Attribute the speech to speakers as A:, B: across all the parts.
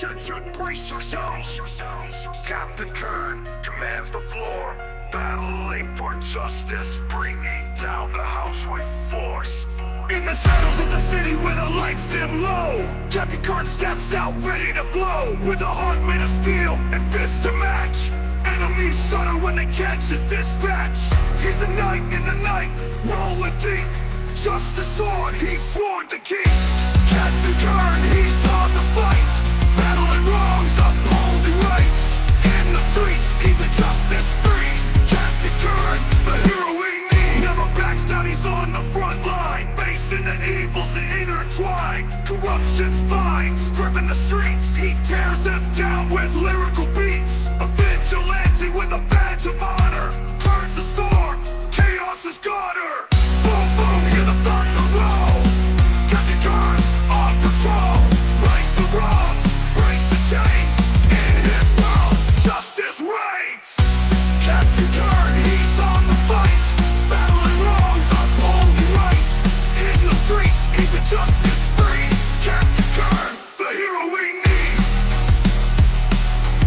A: Attention, brace yourselves. Captain Kern commands the floor, battling for justice, bringing down the house with force. In the shadows of the city where the lights dim low, Captain Kern steps out ready to blow, with a heart made of steel and fists to match. Enemies shudder when they catch his dispatch. He's a knight in the night, rolling deep. Just a sword he's sworn to keep. Captain Kern, he's on the fight, battling wrongs, upholding right. In the streets, he's a justice free. Captain Kern, the hero we need. Never backs down, he's on the front line, facing the evils that intertwine. Corruption's fine, stripping the streets. He tears them down with lyrical beats. A vigilante with a badge of honor, turns the storm, chaos has got her. Boom, boom, hear the thunder roll. Captain Kern's on patrol, rights the wrongs, breaks the chains. In his world, justice reigns. Captain Kern, he's on the fight, battling wrongs, upholding right. In the streets, he's a justice free. Captain Kern, the hero we need.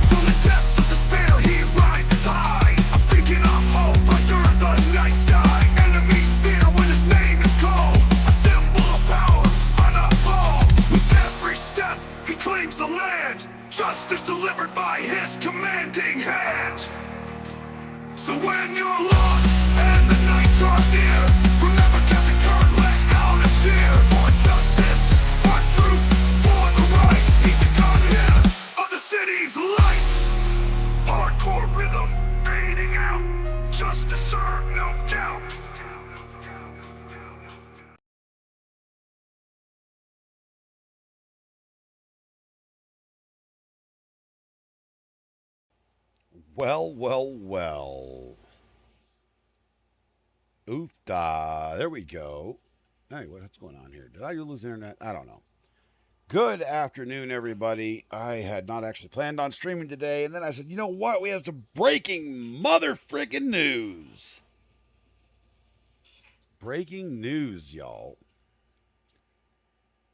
A: From the depths of despair, he rises high, a beacon of hope under the night sky. Enemies fear when his name is called, a symbol of power on a pole. With every step, he claims the land, justice delivered by his commanding hand. So when you're lost and the night draws near, remember Captain Kern, let out a cheer. For justice, for truth, for the right. He's the guardian of the city's light. Hardcore rhythm fading out, justice served, no doubt.
B: Well, well, well. Oofda. There we go. Hey, what's going on here? Did I lose internet? I don't know. Good afternoon, everybody. I had not actually planned on streaming today, and then I said, you know what? We have some breaking mother frickin' news. Breaking news, y'all.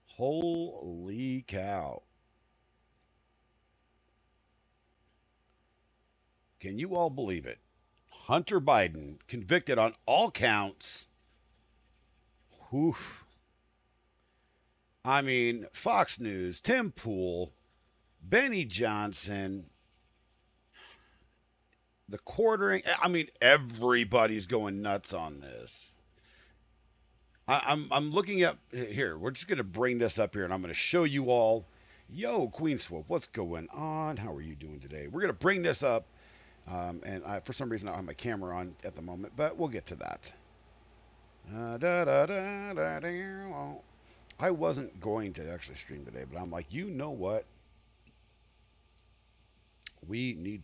B: Holy cow. Can you all believe it? Hunter Biden convicted on all counts. Oof. I mean, Fox News, Tim Pool, Benny Johnson, the quartering. I mean, everybody's going nuts on this. I'm looking up here. We're just gonna bring this up here, and I'm gonna show you all. Yo, Queen Swoop, what's going on? How are you doing today? We're gonna bring this up, and for some reason I don't have my camera on at the moment, but we'll get to that. I wasn't going to actually stream today, but I'm like, you know what? We need.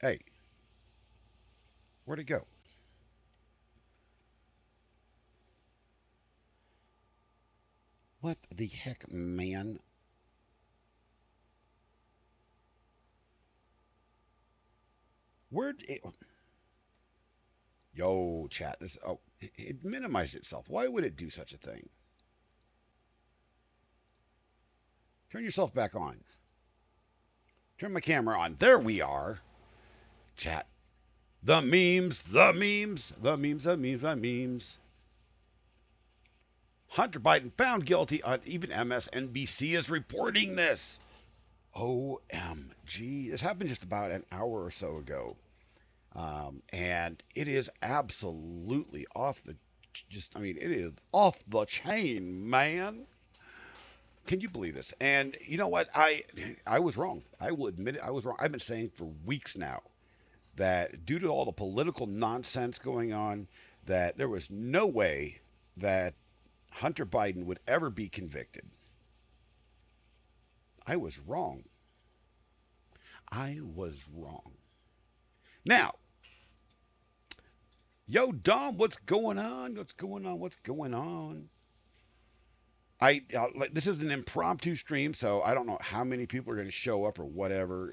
B: Hey, where'd it go? What the heck, man? Where'd it? Yo, chat. This. Oh, it minimized itself. Why would it do such a thing? Turn yourself back on. Turn my camera on. There we are. Chat. The memes, the memes, the memes, the memes, the memes. Hunter Biden found guilty on even MSNBC is reporting this. OMG. This happened just about an hour or so ago. And it is absolutely off the just I mean, it is off the chain, man. Can you believe this? And you know what? I was wrong. I will admit it. I was wrong. I've been saying for weeks now that due to all the political nonsense going on, that there was no way that Hunter Biden would ever be convicted. I was wrong. I was wrong. Now, yo, Dom, what's going on? What's going on? What's going on? This is an impromptu stream, so I don't know how many people are going to show up or whatever.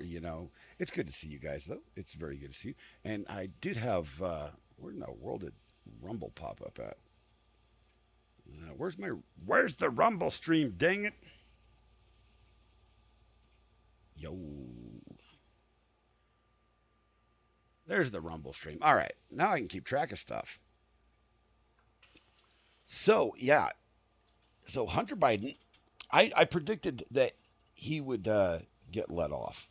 B: It's good to see you guys though. It's very good to see you. And I did have where in the world did Rumble pop up at? Where's the Rumble stream? Dang it! Yo, there's the Rumble stream. All right, now I can keep track of stuff. So yeah, so Hunter Biden, I predicted that he would get let off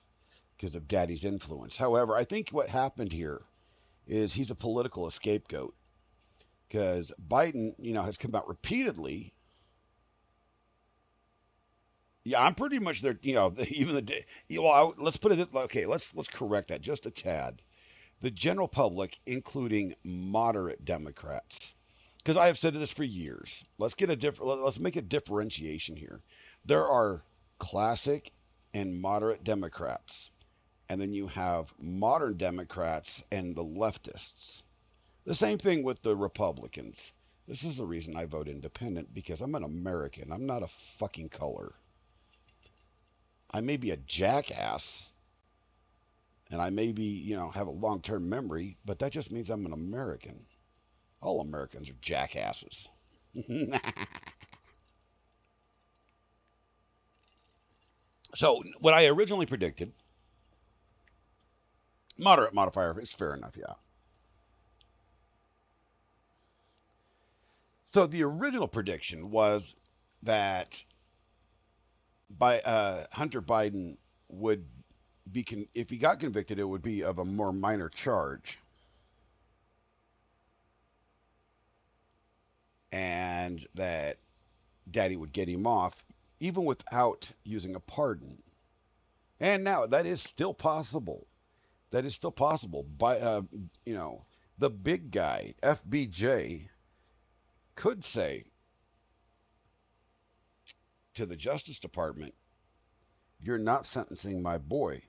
B: because of Daddy's influence. However, I think what happened here is he's a political scapegoat because Biden, has come out repeatedly. Yeah, I'm pretty much there. Even the day. Well, let's put it. Okay, let's correct that just a tad. The general public, including moderate Democrats, because I have said this for years. Let's make a differentiation here. There are classic and moderate Democrats, and then you have modern Democrats and the leftists. The same thing with the Republicans. This is the reason I vote independent because I'm an American. I'm not a fucking color. I may be a jackass and I may be, have a long term memory, but that just means I'm an American. All Americans are jackasses. So, what I originally predicted, moderate modifier is fair enough, yeah. So, the original prediction was that Hunter Biden would if he got convicted, it would be of a more minor charge, and that Daddy would get him off even without using a pardon. And now that is still possible. That is still possible. You know, the big guy, FBJ, could say to the Justice Department, "You're not sentencing my boy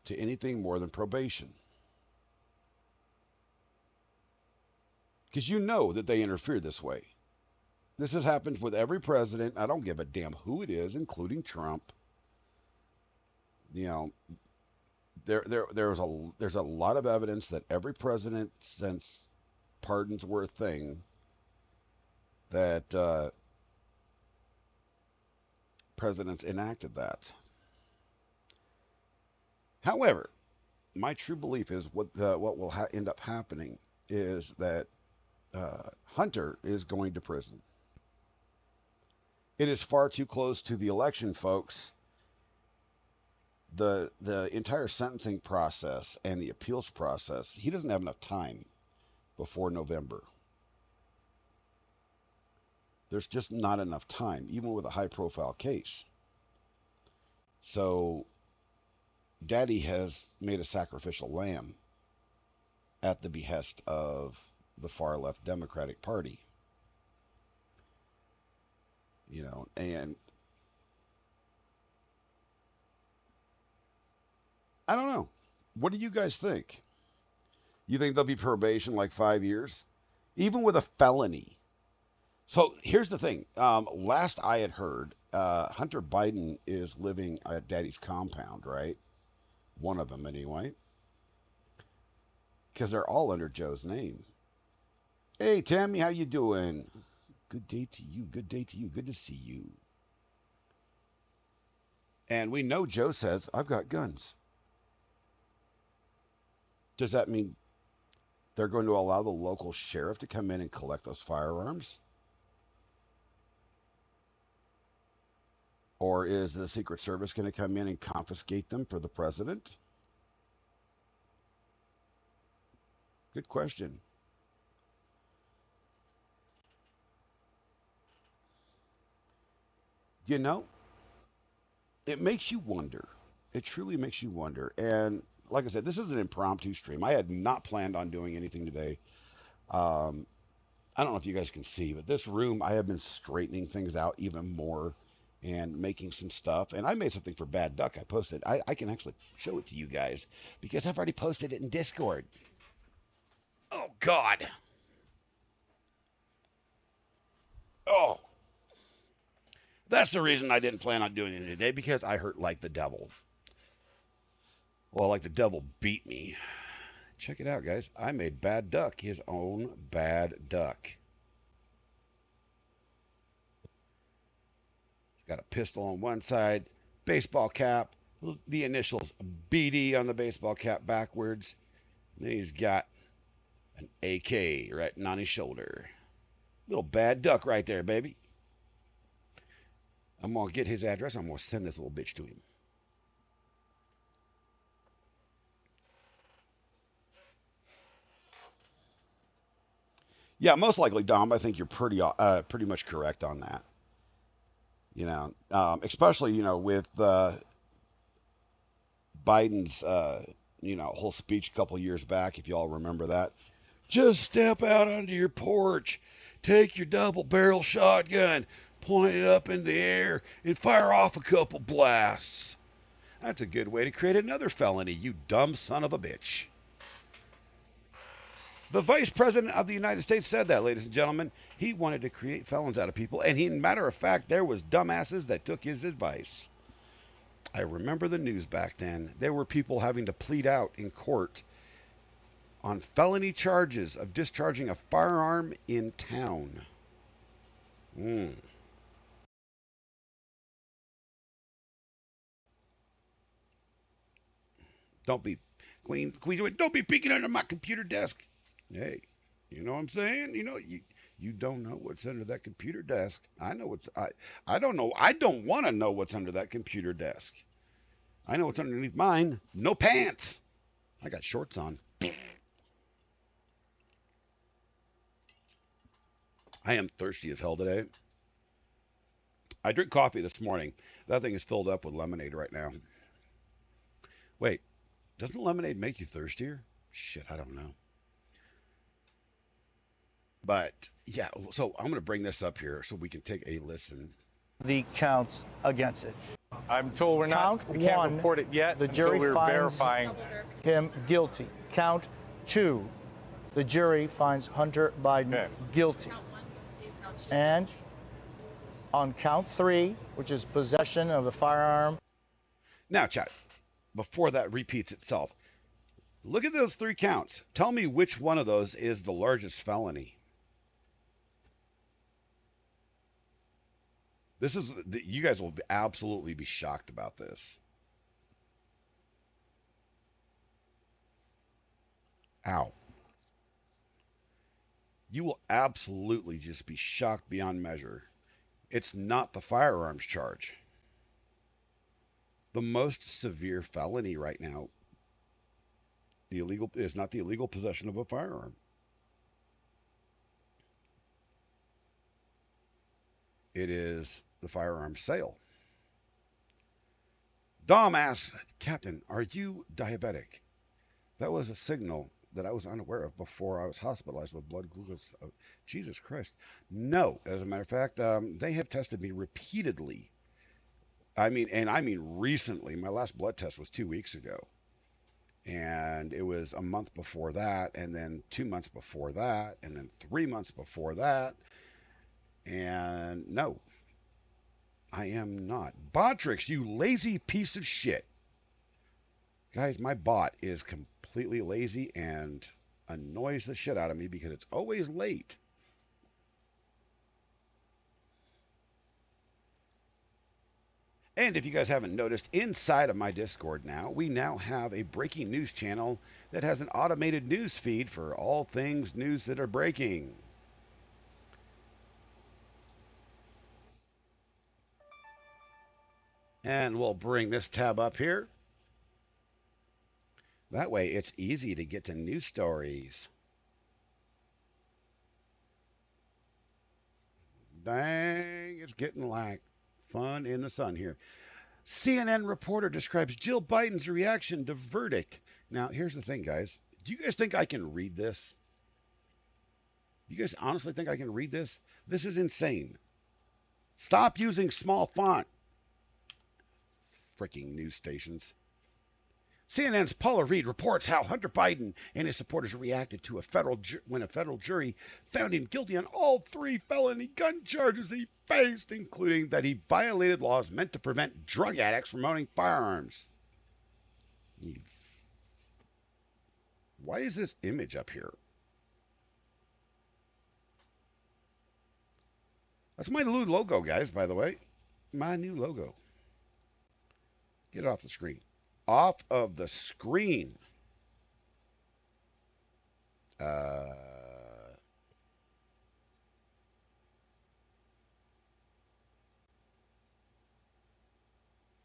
B: to anything more than probation." Because you know that they interfere this way. This has happened with every president. I don't give a damn who it is, including Trump. You know, there's a lot of evidence that every president since pardons were a thing that presidents enacted that. However, my true belief is what will end up happening is that Hunter is going to prison. It is far too close to the election, folks. The entire sentencing process and the appeals process, he doesn't have enough time before November. There's just not enough time, even with a high profile case. So Daddy has made a sacrificial lamb at the behest of the far left Democratic Party. And I don't know. What do you guys think? You think there'll be probation like 5 years? Even with a felony. So here's the thing. Last I had heard, Hunter Biden is living at Daddy's compound, right? One of them, anyway. Because they're all under Joe's name. Hey, Tammy, how you doing? Good day to you. Good day to you. Good to see you. And we know Joe says, "I've got guns." Does that mean they're going to allow the local sheriff to come in and collect those firearms? Or is the Secret Service going to come in and confiscate them for the president? Good question. You know, it makes you wonder. It truly makes you wonder. And like I said, this is an impromptu stream. I had not planned on doing anything today. Um, I don't know if you guys can see, but this room, I have been straightening things out even more and making some stuff. And I made something for Bad Duck. I posted. I can actually show it to you guys because I've already posted it in Discord. Oh, God. Oh, that's the reason I didn't plan on doing it today because I hurt like the devil. Well, like the devil beat me. Check it out, guys. I made Bad Duck his own Bad Duck. He's got a pistol on one side, baseball cap, The initials BD on the baseball cap backwards. Then he's got an AK right on his shoulder. Little bad duck right there, baby. I'm going to get his address. I'm going to send this little bitch to him. Yeah, most likely, Dom. I think you're pretty much correct on that. Especially with Biden's whole speech a couple years back, if y'all remember that. Just step out onto your porch, take your double-barrel shotgun, point it up in the air, and fire off a couple blasts. That's a good way to create another felony, you dumb son of a bitch. The Vice President of the United States said that, ladies and gentlemen. He wanted to create felons out of people, and matter of fact, there was dumbasses that took his advice. I remember the news back then. There were people having to plead out in court on felony charges of discharging a firearm in town. Don't be, Queen, don't be peeking under my computer desk. Hey, you know what I'm saying? You don't know what's under that computer desk. I don't know. I don't want to know what's under that computer desk. I know what's underneath mine. No pants. I got shorts on. I am thirsty as hell today. I drink coffee this morning. That thing is filled up with lemonade right now. Wait, doesn't lemonade make you thirstier? Shit, I don't know. But yeah, so I'm going to bring this up here so we can take a listen.
C: The counts against it.
D: I'm told we can't
C: one,
D: report it yet.
C: The jury
D: we're
C: finds
D: verifying
C: him guilty. Count two, the jury finds Hunter Biden guilty. And on count three, which is possession of the firearm.
B: Now, chat, before that repeats itself, look at those three counts. Tell me which one of those is the largest felony. You guys will absolutely be shocked about this. Ow. You will absolutely just be shocked beyond measure. It's not the firearms charge. The most severe felony right now is not the illegal possession of a firearm. It is the firearm sale. Dom asks, Captain, are you diabetic? That was a signal that I was unaware of before I was hospitalized with blood glucose. Oh, Jesus Christ. No, as a matter of fact, they have tested me repeatedly. I mean recently. My last blood test was 2 weeks ago. And it was a month before that, and then 2 months before that, and then 3 months before that. And no, I am not. Botrix, you lazy piece of shit. Guys, my bot is completely lazy and annoys the shit out of me because it's always late. And if you guys haven't noticed, inside of my Discord now, we now have a breaking news channel that has an automated news feed for all things news that are breaking. And we'll bring this tab up here. That way it's easy to get to news stories. Dang, it's getting like fun in the sun here. CNN reporter describes Jill Biden's reaction to verdict. Now, here's the thing, guys. Do you guys think I can read this? You guys honestly think I can read this? This is insane. Stop using small font. Freaking news stations. CNN's Paula Reed reports how Hunter Biden and his supporters reacted to when a federal jury found him guilty on all 3 felony gun charges he faced, including that he violated laws meant to prevent drug addicts from owning firearms. Why is this image up here? That's my new logo, guys, by the way. My new logo. Get it off the screen. Off of the screen. Uh,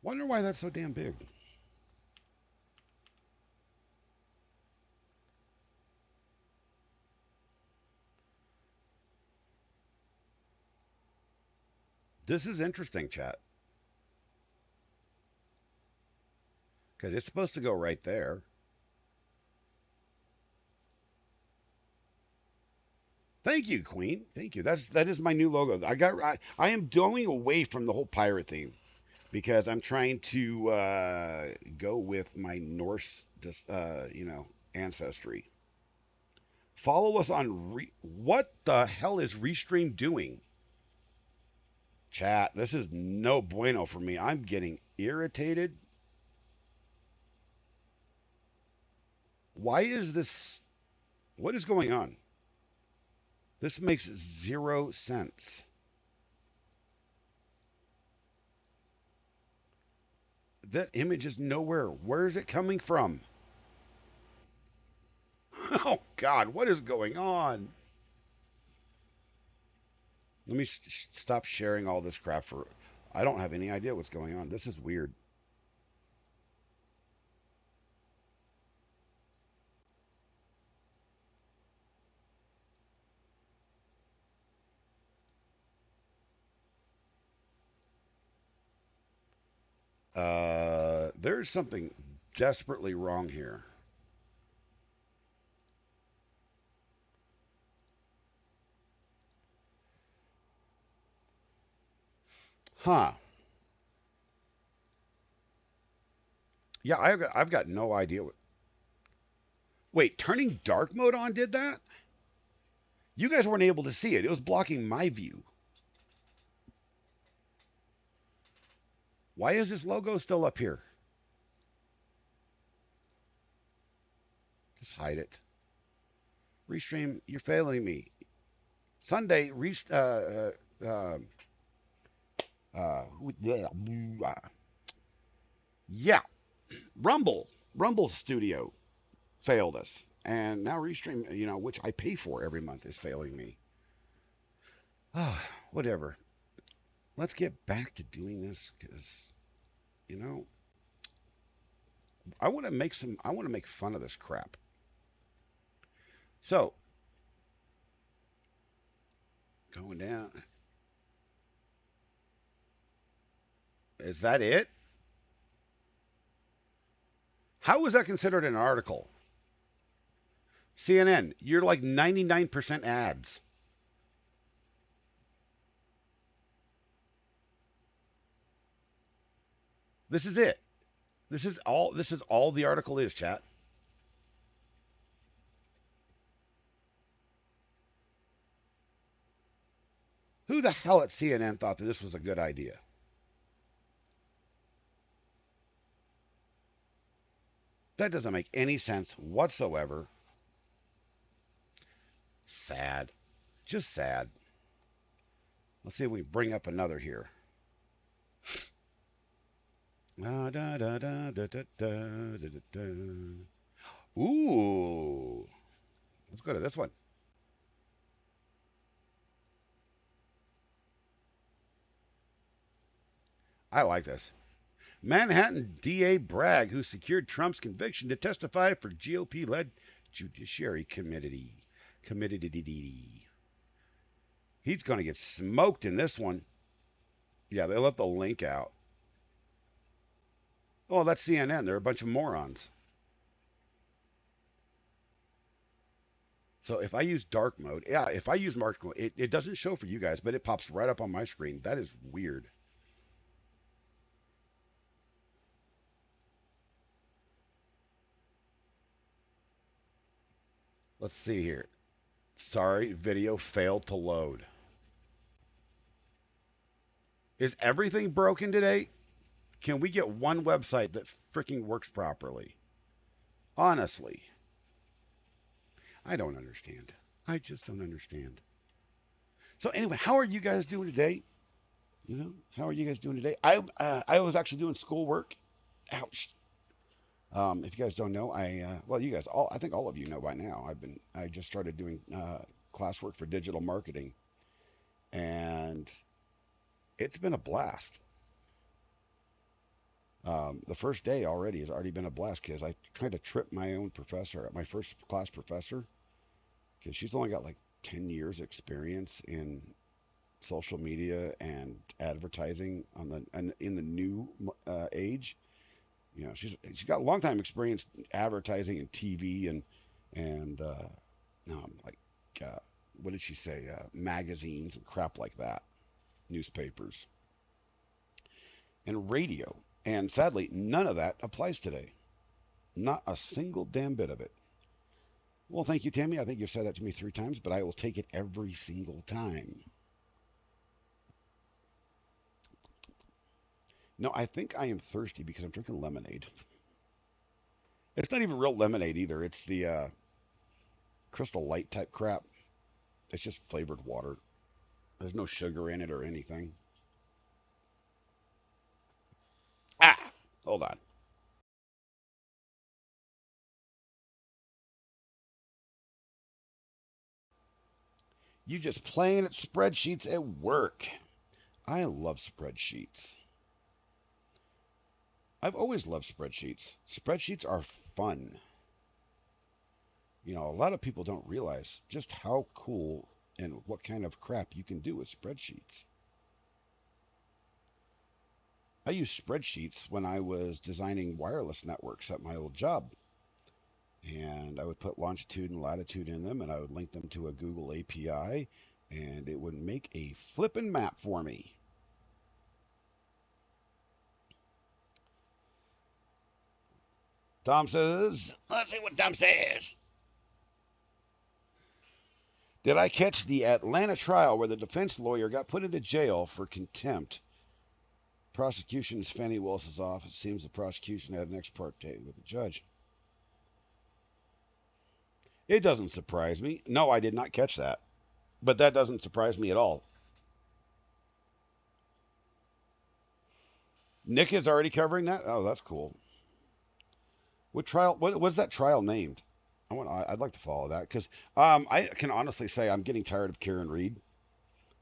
B: wonder why that's so damn big. This is interesting, chat. Because it's supposed to go right there. Thank you, Queen. Thank you. That is my new logo. I am going away from the whole pirate theme because I'm trying to go with my Norse, ancestry. Follow us on what the hell is Restream doing? Chat, this is no bueno for me. I'm getting irritated. Why is this? What is going on? This makes 0 sense. That image is nowhere. Where is it coming from? Oh, God, what is going on? Let me stop sharing all this crap for. I don't have any idea what's going on. This is weird. There's something desperately wrong here. Huh. Yeah, I've got no idea what. Wait, turning dark mode on did that? You guys weren't able to see it. It was blocking my view. Why is this logo still up here? Just hide it. Restream, you're failing me. Sunday, yeah, Rumble Studio failed us, and now Restream, which I pay for every month, is failing me. Ah, whatever. Let's get back to doing this because, you know, I want to make fun of this crap. So, going down. Is that it? How is that considered an article? CNN, you're like 99% ads. This is it. This is all the article is, chat. Who the hell at CNN thought that this was a good idea? That doesn't make any sense whatsoever. Sad. Just sad. Let's see if we bring up another here. Ooh. Let's go to this one. I like this. Manhattan DA Bragg, who secured Trump's conviction to testify for GOP-led Judiciary Committee. He's going to get smoked in this one. Yeah, they left the link out. Oh, that's CNN. They're a bunch of morons. So if I use dark mode, if I use dark mode, it doesn't show for you guys, but it pops right up on my screen. That is weird. Let's see here. Sorry, video failed to load. Is everything broken today? Can we get one website that freaking works properly? Honestly. I don't understand. I just don't understand. So anyway, how are you guys doing today? How are you guys doing today? I was actually doing schoolwork, Ouch. If you guys don't know, well, you guys all, I think all of you know by now. I just started doing classwork for digital marketing, and it's been a blast. The first day already has already been a blast because I tried to trip my own professor, my first class professor, because she's only got like 10 years experience in social media and advertising on the and in the new age. You know, she's got a long time experience advertising and TV and like uh, what did she say? Magazines and crap like that, newspapers and radio. And sadly, none of that applies today. Not a single damn bit of it. Well, thank you, Tammy. I think you've said that to me 3 times, but I will take it every single time. No, I think I am thirsty because I'm drinking lemonade. It's not even real lemonade either. It's the Crystal Light type crap. It's just flavored water. There's no sugar in it or anything. Ah, hold on. You just playing at spreadsheets at work. I love spreadsheets. I've always loved spreadsheets. Spreadsheets are fun. You know, a lot of people don't realize just how cool and what kind of crap you can do with spreadsheets. I used spreadsheets when I was designing wireless networks at my old job. And I would put longitude and latitude in them, and I would link them to a Google API, and it would make a flippin' map for me. Tom says, let's see what Tom says. Did I catch the Atlanta trial where the defense lawyer got put into jail for contempt? Prosecution's Fannie Willis's office. It seems the prosecution had an ex parte with the judge. It doesn't surprise me. No, I did not catch that. But that doesn't surprise me at all. Nick is already covering that? Oh, that's cool. What trial? What's that trial named? I'd like to follow that because I can honestly say I'm getting tired of Karen Reed,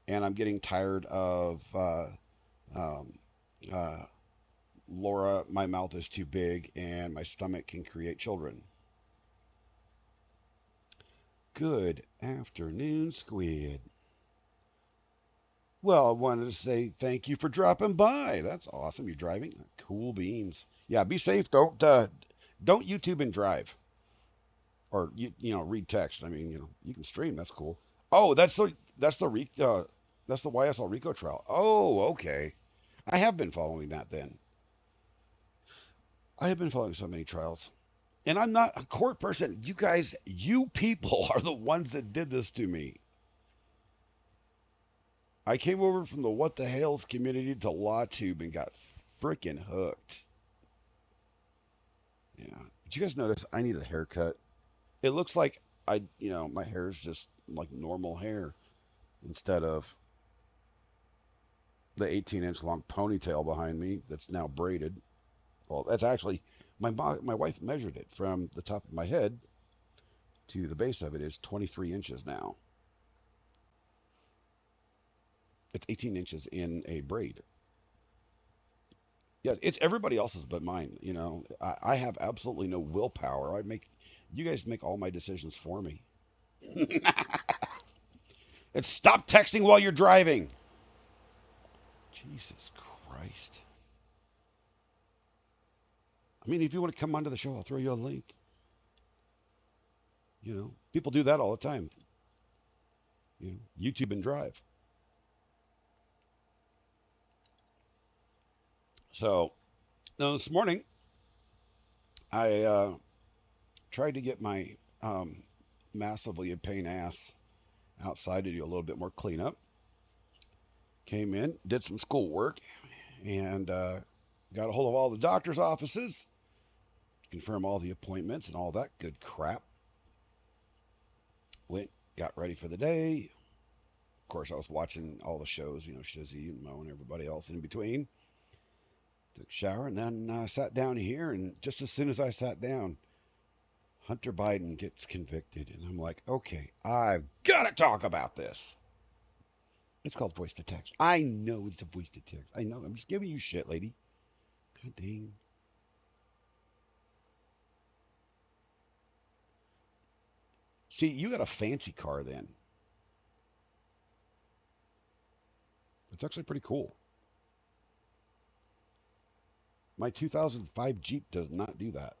B: and I'm getting tired of um, uh, Laura. My mouth is too big, and my stomach can create children. Good afternoon, Squid. Well, I wanted to say thank you for dropping by. That's awesome. You're driving? Cool beans. Yeah, be safe. Don't YouTube and drive, or read text. I mean, you can stream. That's cool. Oh, that's the YSL Rico trial. Oh, okay. I have been following that then. I have been following so many trials. And I'm not a court person. You guys, you people are the ones that did this to me. I came over from the What the Hell's community to LawTube and got freaking hooked. Yeah. Did you guys notice I need a haircut? It looks like my hair is just like normal hair instead of the 18-inch long ponytail behind me that's now braided. Well, that's actually my wife measured it from the top of my head to the base of it is 23 inches now. It's 18 inches in a braid. Yeah, it's everybody else's but mine. I have absolutely no willpower. You guys make all my decisions for me. And stop texting while you're driving. Jesus Christ. I mean, if you want to come onto the show, I'll throw you a link. People do that all the time. YouTube and drive. So now this morning, I tried to get my massively in pain ass outside to do a little bit more cleanup. Came in, did some schoolwork, and got a hold of all the doctor's offices, confirm all the appointments and all that good crap. Went, got ready for the day. Of course, I was watching all the shows, Shizzy and Mo and everybody else in between. took a shower, and then sat down here. And just as soon as I sat down, Hunter Biden gets convicted, and I'm like, okay, I've got to talk about this. It's called voice to text. I know it's a voice to text. I know. I'm just giving you shit, lady. God dang. See, you got a fancy car then. It's actually pretty cool. My 2005 Jeep does not do that.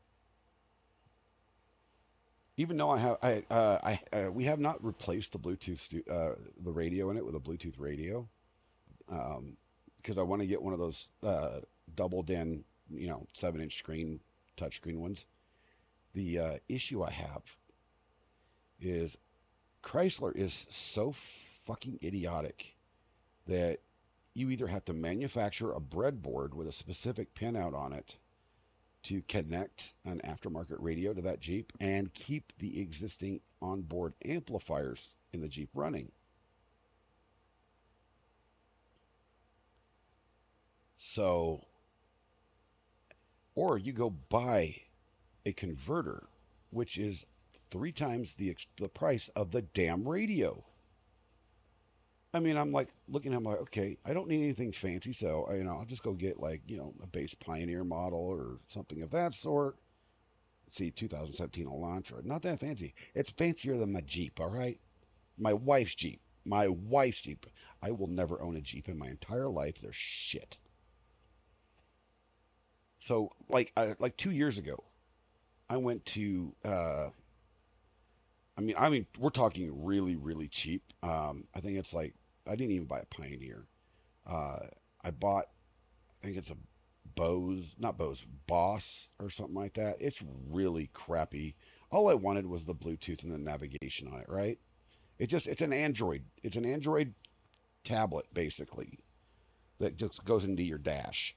B: Even though we have not replaced the the radio in it with a Bluetooth radio, because I want to get one of those doubled in, 7-inch screen, touchscreen ones. The issue I have is Chrysler is so fucking idiotic that you either have to manufacture a breadboard with a specific pinout on it to connect an aftermarket radio to that Jeep and keep the existing onboard amplifiers in the Jeep running. So, or you go buy a converter, which is 3 times the price of the damn radio. I mean, I'm like looking at, I'm like, okay, I don't need anything fancy, so I'll just go get like, a base Pioneer model or something of that sort. See, 2017 Elantra, not that fancy. It's fancier than my Jeep, all right? My wife's Jeep. My wife's Jeep. I will never own a Jeep in my entire life. They're shit. So, like 2 years ago, I went to. I mean, we're talking really, really cheap. I think it's like I didn't even buy a Pioneer. Uh, I bought. I think it's a Bose, not Bose, Boss or something like that. It's really crappy. All I wanted was the Bluetooth and the navigation on it, right? It's an Android. It's an Android tablet basically that just goes into your dash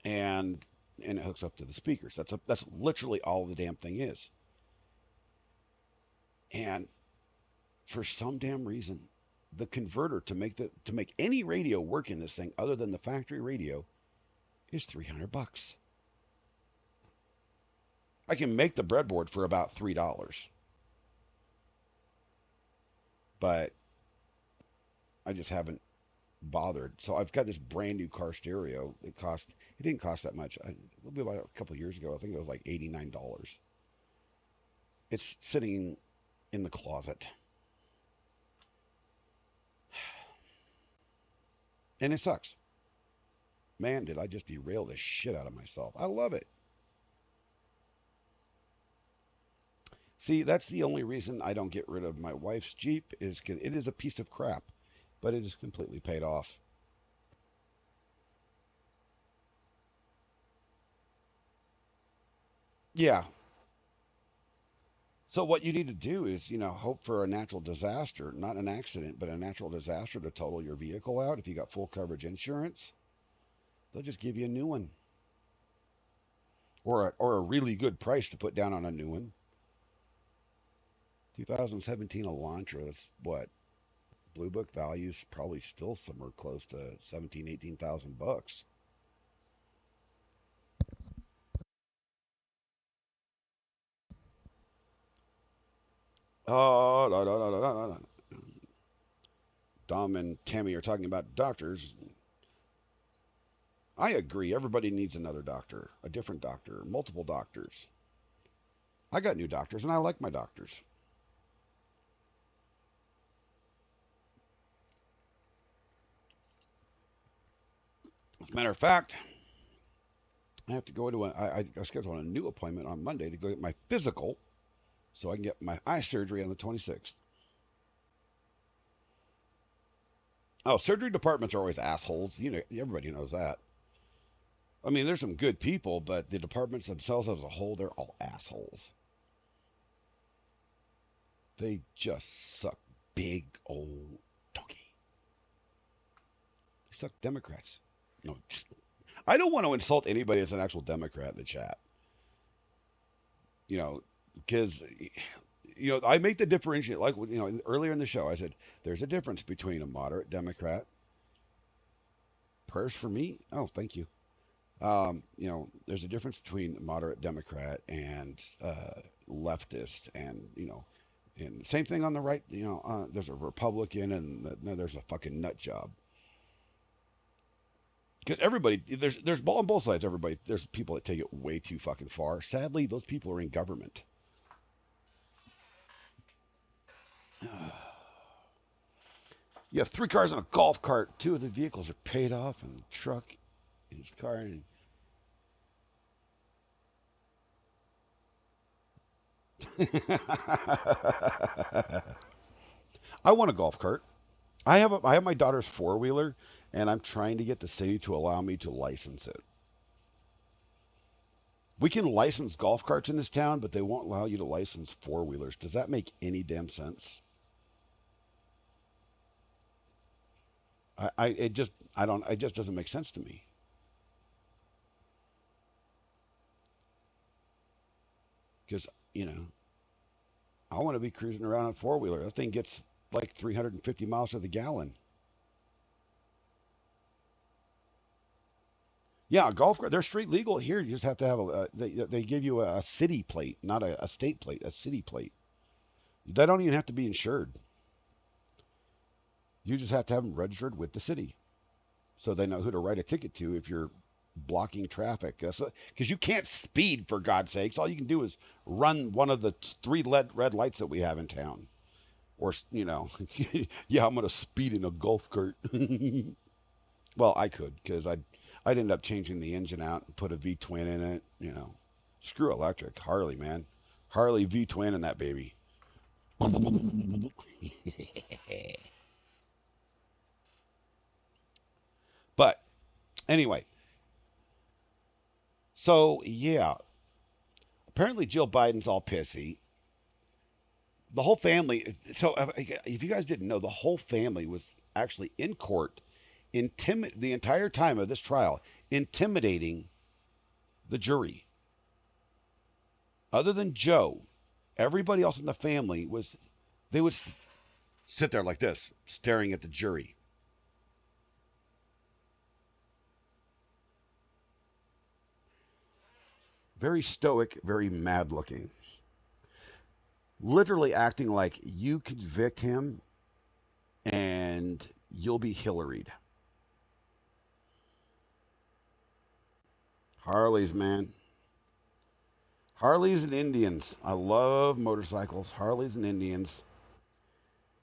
B: and it hooks up to the speakers. That's literally all the damn thing is. And for some damn reason, the converter to make any radio work in this thing other than the factory radio is $300. I can make the breadboard for about $3, but I just haven't bothered. So I've got this brand new car stereo. It didn't cost that much. About a couple of years ago, I think it was like $89. It's sitting in the closet. And it sucks. Man, did I just derail the shit out of myself. I love it. See, that's the only reason I don't get rid of my wife's Jeep is because it is a piece of crap, but it is completely paid off. Yeah. So what you need to do is, hope for a natural disaster, not an accident, but a natural disaster to total your vehicle out. If you got full coverage insurance, they'll just give you a new one, or a really good price to put down on a new one. 2017 Elantra, that's what Blue Book values probably still somewhere close to 17, 18,000 bucks. Oh, no, no, no, no, no, no. Dom and Tammy are talking about doctors. I agree. Everybody needs another doctor, a different doctor, multiple doctors. I got new doctors, and I like my doctors. As a matter of fact, I have to go to I scheduled a new appointment on Monday to go get my physical so I can get my eye surgery on the 26th. Oh, surgery departments are always assholes. Everybody knows that. I mean, there's some good people, but the departments themselves as a whole, they're all assholes. They just suck big old donkey. They suck Democrats. No, I don't want to insult anybody that's an actual Democrat in the chat. Because I make the differentiate, like earlier in the show, I said there's a difference between a moderate Democrat, prayers for me? Oh, thank you. You know, there's a difference between moderate Democrat and leftist, and and same thing on the right. There's a Republican, and then there's a fucking nut job. Because everybody, there's ball on both sides. Everybody, there's people that take it way too fucking far. Sadly, those people are in government. You have three cars and a golf cart. Two of the vehicles are paid off, and the truck and his car. And I want a golf cart. I have my daughter's four wheeler, and I'm trying to get the city to allow me to license it. We can license golf carts in this town, but they won't allow you to license four wheelers. Does that make any damn sense? It just doesn't make sense to me. Because, I want to be cruising around on a four wheeler. That thing gets like 350 miles to the gallon. Yeah, a golf cart. They're straight legal here. You just have to have they give you a city plate, not a state plate, a city plate. They don't even have to be insured. You just have to have them registered with the city, so they know who to write a ticket to if you're blocking traffic. Because you can't speed, for God's sakes. All you can do is run one of the three red lights that we have in town. Or, yeah, I'm going to speed in a golf cart. Well, I could, because I'd end up changing the engine out and put a V-twin in it. Screw electric. Harley, man. Harley V-twin in that baby. But anyway, so yeah, apparently Jill Biden's all pissy. The whole family. So if you guys didn't know, the whole family was actually in court, the entire time of this trial, intimidating the jury. Other than Joe, everybody else in the family they would sit there like this, staring at the jury. Very stoic, very mad looking. Literally acting like you convict him and you'll be Hillaried. Harleys, man. Harleys and Indians. I love motorcycles. Harleys and Indians.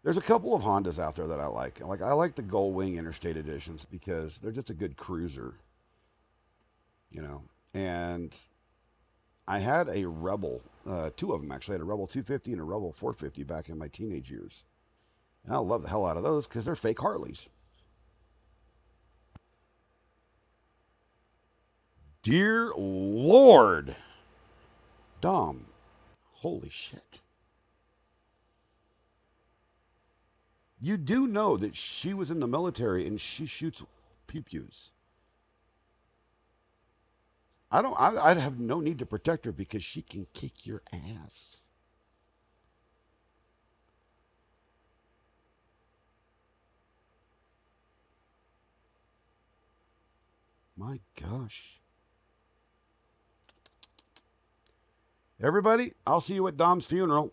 B: There's a couple of Hondas out there that I like. I like the Gullwing Interstate Editions because they're just a good cruiser, you know. And I had a Rebel, two of them actually. I had a Rebel 250 and a Rebel 450 back in my teenage years. And I love the hell out of those because they're fake Harleys. Dear Lord, Dom, holy shit. You do know that she was in the military and she shoots pew-pews. I'd have no need to protect her because she can kick your ass. My gosh. Everybody, I'll see you at Dom's funeral.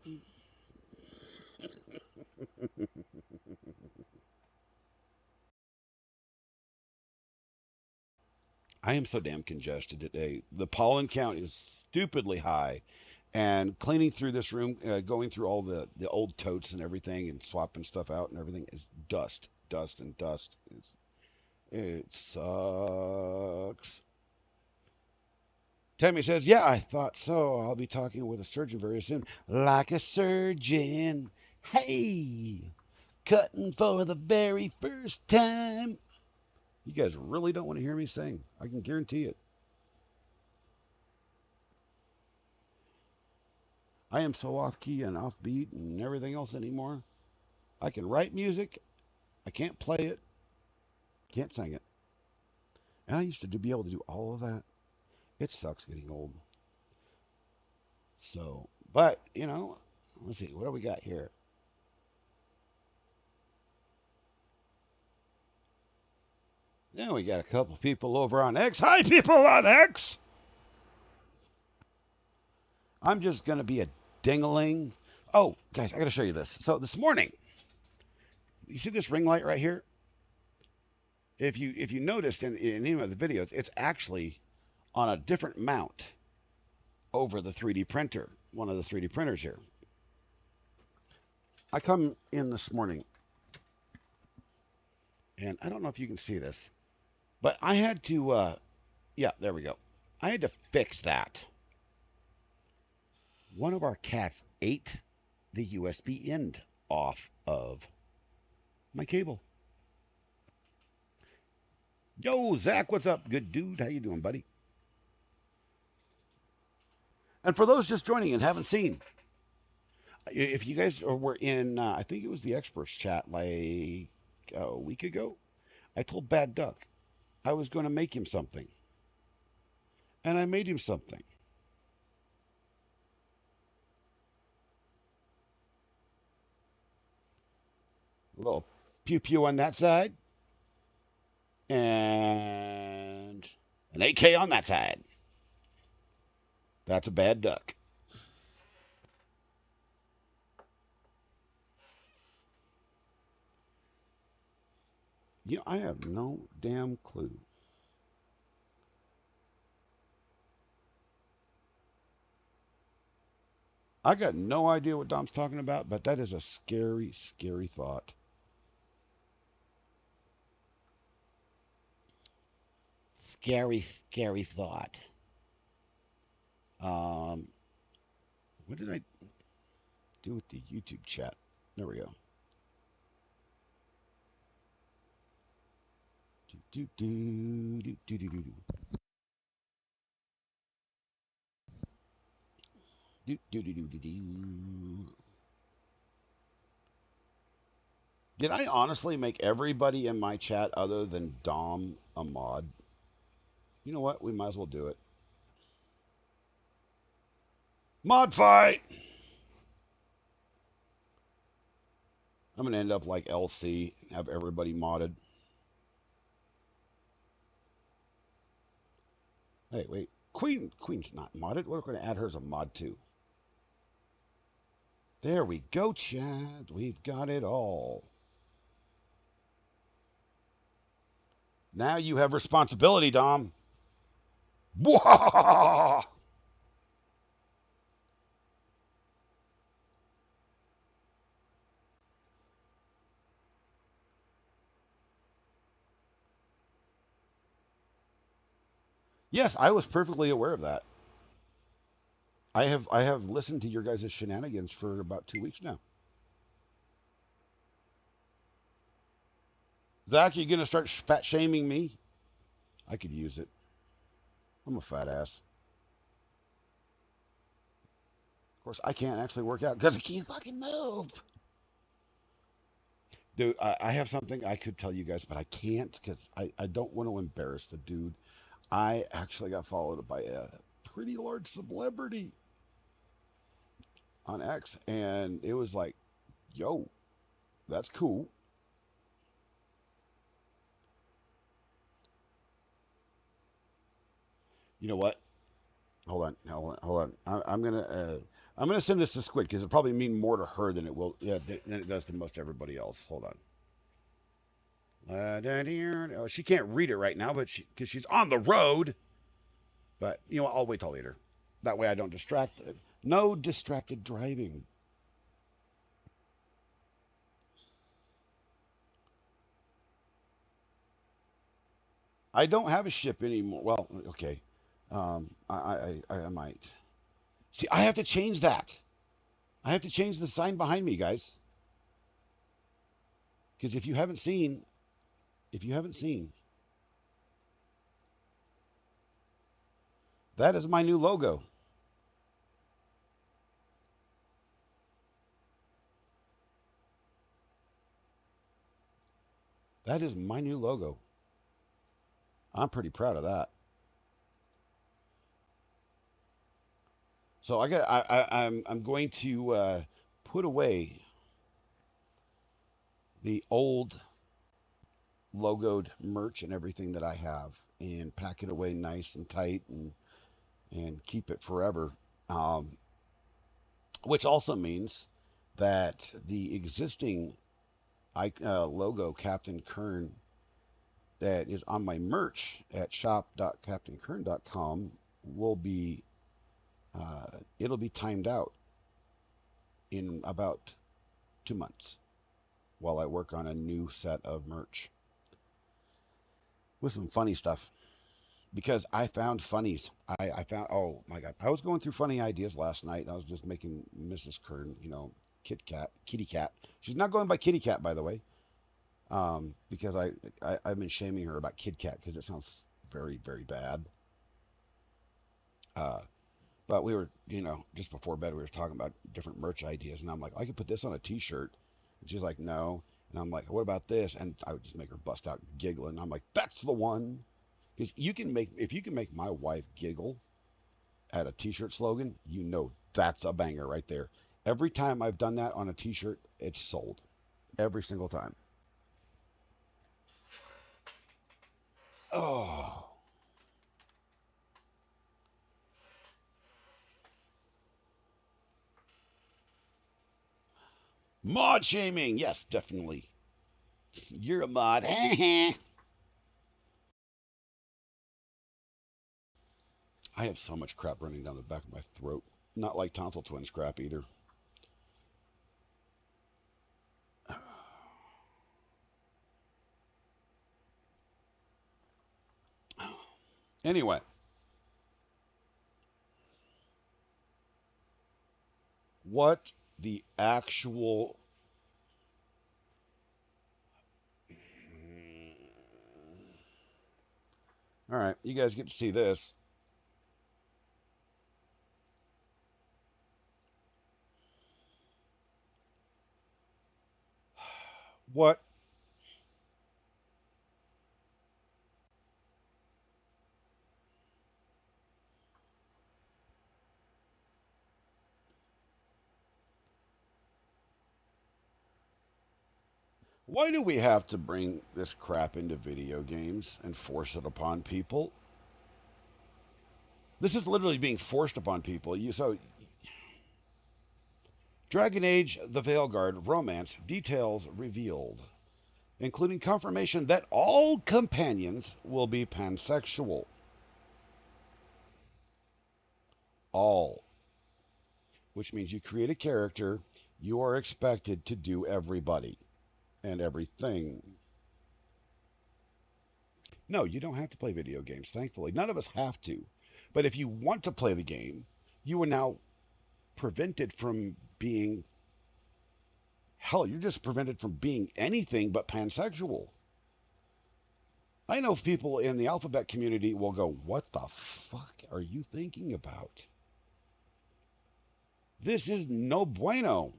B: I am so damn congested today. The pollen count is stupidly high. And cleaning through this room, going through all the old totes and everything and swapping stuff out and everything is dust, dust, and dust. It sucks. Tammy says, yeah, I thought so. I'll be talking with a surgeon very soon. Like a surgeon. Hey, cutting for the very first time. You guys really don't want to hear me sing. I can guarantee it. I am so off key and off beat and everything else anymore. I can write music. I can't play it. Can't sing it. And I used to be able to do all of that. It sucks getting old. So, but, let's see. What do we got here? Now we got a couple people over on X. Hi, people on X. I'm just gonna be a dingling. Oh, guys, I gotta show you this. So this morning, you see this ring light right here? If you noticed in any of the videos, it's actually on a different mount over the 3D printer, one of the 3D printers here. I come in this morning, and I don't know if you can see this, but I had to, yeah, there we go. I had to fix that. One of our cats ate the USB end off of my cable. Yo, Zach, what's up? Good dude. How you doing, buddy? And for those just joining and haven't seen, if you guys were in, I think it was the experts chat like a week ago, I told Bad Duck I was going to make him something. And I made him something. A little pew pew on that side. And an AK on that side. That's a Bad Duck. You know, I have no damn clue. I got no idea what Dom's talking about, but that is a scary, scary thought. Scary, scary thought. What did I do with the YouTube chat? There we go. Do, do, do, do, do, do, do. Do, do, do, do, do, do. Did I honestly make everybody in my chat other than Dom a mod? You know what? We might as well do it. Mod fight! I'm going to end up like LC, have everybody modded. Hey, wait. Queen's not modded. We're going to add her as a mod too. There we go, Chad. We've got it all. Now you have responsibility, Dom. Wah! Yes, I was perfectly aware of that. I have listened to your guys' shenanigans for about 2 weeks now. Zach, you gonna start fat shaming me? I could use it. I'm a fat ass. Of course, I can't actually work out because I can't fucking move. Dude, I have something I could tell you guys, but I can't because I don't want to embarrass the dude. I actually got followed by a pretty large celebrity on X, and it was like, yo, that's cool. You know what? Hold on. I'm gonna send this to Squid because it'll probably mean more to her than it will, yeah, than it does to most everybody else. Hold on. Oh, she can't read it right now, but because she's on the road. But you know what? I'll wait till later. That way I don't distract. No distracted driving. I don't have a ship anymore. Well, okay. I might. See, I have to change that. I have to change the sign behind me, guys. Because if you haven't seen, that is my new logo. That is my new logo. I'm pretty proud of that. So I'm going to put away the old logoed merch and everything that I have and pack it away nice and tight and keep it forever. Um, which also means that the existing logo Captain Kern that is on my merch at shop.captainkern.com will be it'll be timed out in about 2 months while I work on a new set of merch with some funny stuff. Because I found funnies. I found, oh my God. I was going through funny ideas last night. I was just making Mrs. Kern, Kitty Cat. She's not going by Kitty Cat, by the way, because I've been shaming her about Kid Cat because it sounds very, very bad. Uh, but we were, just before bed, we were talking about different merch ideas, and I'm like, I could put this on a T-shirt. And she's like, no. And I'm like, what about this? And I would just make her bust out giggling. I'm like, that's the one. Because if you can make my wife giggle at a T-shirt slogan, that's a banger right there. Every time I've done that on a T-shirt, it's sold. Every single time. Oh, mod shaming. Yes, definitely. You're a mod. I have so much crap running down the back of my throat. Not like tonsil twins crap either. Anyway, what the actual. All right, you guys get to see this. What? Why do we have to bring this crap into video games and force it upon people? This is literally being forced upon people. Dragon Age: The Veilguard romance details revealed, including confirmation that all companions will be pansexual. All, which means you create a character, you are expected to do everybody and everything. No, you don't have to play video games, thankfully. None of us have to. But if you want to play the game, you are now prevented from being, hell, you're just prevented from being anything but pansexual. I know people in the alphabet community will go, what the fuck are you thinking about? This is no bueno.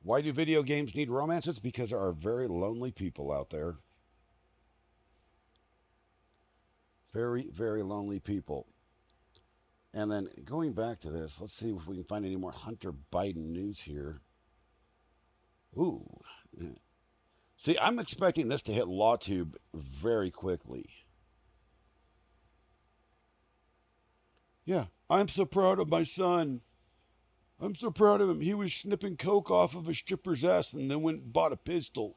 B: Why do video games need romances? Because there are very lonely people out there. Very, very lonely people. And then going back to this, let's see if we can find any more Hunter Biden news here. Ooh. See, I'm expecting this to hit LawTube very quickly. Yeah, I'm so proud of my son. I'm so proud of him. He was snipping coke off of a stripper's ass and then went and bought a pistol.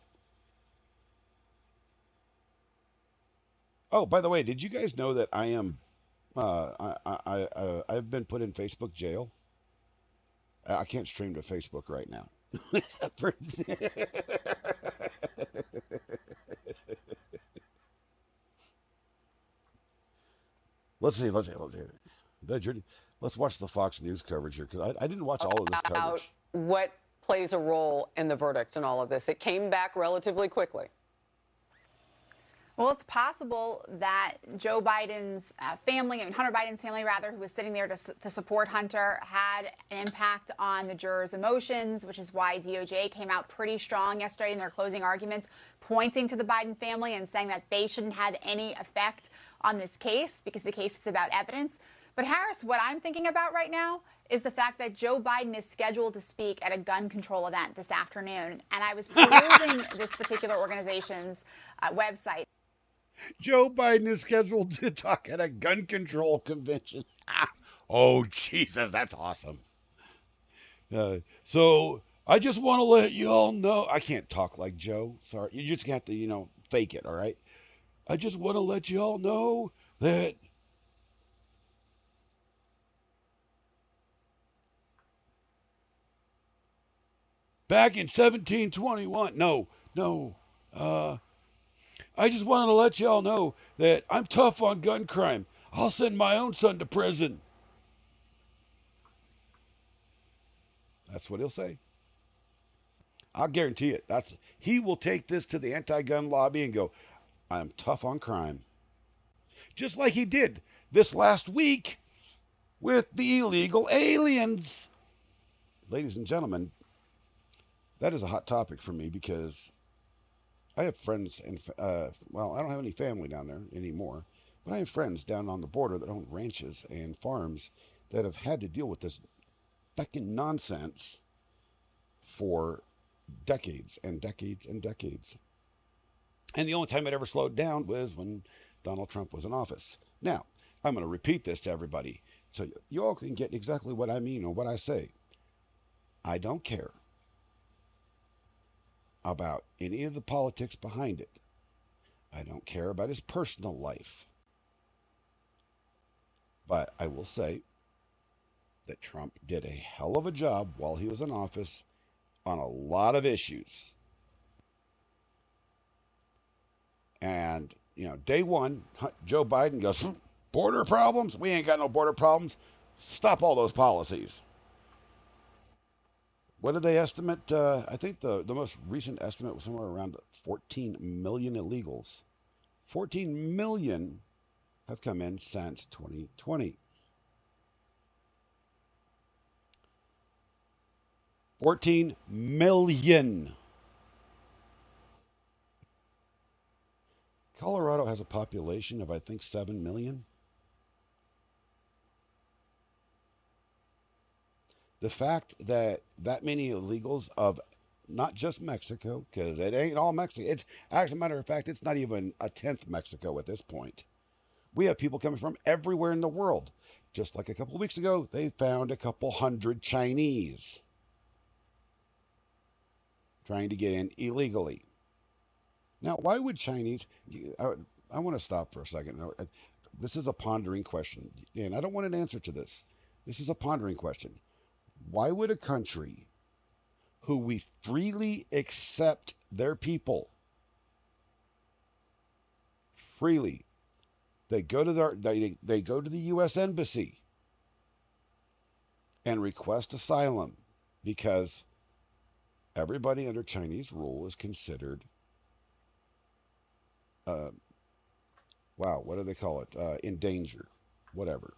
B: Oh, by the way, did you guys know that I am I've been put in Facebook jail? I can't stream to Facebook right now. Let's watch the Fox News coverage here because I didn't watch all of this coverage.
E: What plays a role in the verdict in all of this? It came back relatively quickly.
F: Well, it's possible that Joe Biden's family, Hunter Biden's family, rather, who was sitting there to support Hunter, had an impact on the jurors' emotions, which is why DOJ came out pretty strong yesterday in their closing arguments, pointing to the Biden family and saying that they shouldn't have any effect on this case because the case is about evidence. But Harris, what I'm thinking about right now is the fact that Joe Biden is scheduled to speak at a gun control event this afternoon. And I was perusing this particular organization's website.
B: Joe Biden is scheduled to talk at a gun control convention. Oh, Jesus, that's awesome. So I just want to let you all know. I can't talk like Joe. Sorry. You just have to, fake it, all right? I just want to let you all know that back in 1721, no, uh, I just wanted to let you all know that I'm tough on gun crime. I'll send my own son to prison. That's what he'll say. I'll guarantee it. He will take this to the anti-gun lobby and go, I'm tough on crime. Just like he did this last week with the illegal aliens. Ladies and gentlemen, that is a hot topic for me because I have friends and well, I don't have any family down there anymore, but I have friends down on the border that own ranches and farms that have had to deal with this fucking nonsense for decades and decades and decades. And the only time it ever slowed down was when Donald Trump was in office. Now, I'm going to repeat this to everybody so you all can get exactly what I mean or what I say. I don't care about any of the politics behind it. I don't care about his personal life. But I will say that Trump did a hell of a job while he was in office on a lot of issues. And, day one, Joe Biden goes, border problems? We ain't got no border problems. Stop all those policies. What did they estimate? I think the most recent estimate was somewhere around 14 million illegals. 14 million have come in since 2020. 14 million. Colorado has a population of, I think, 7 million. The fact that many illegals of not just Mexico, because it ain't all Mexico. It's, as a matter of fact, it's not even a tenth Mexico at this point. We have people coming from everywhere in the world. Just like a couple of weeks ago, they found a couple hundred Chinese trying to get in illegally. Now, why would Chinese? I want to stop for a second. This is a pondering question, and I don't want an answer to this. This is a pondering question. Why would a country who we freely accept their people freely, they go to they go to the U.S. Embassy and request asylum because everybody under Chinese rule is considered wow, what do they call it? In danger, whatever,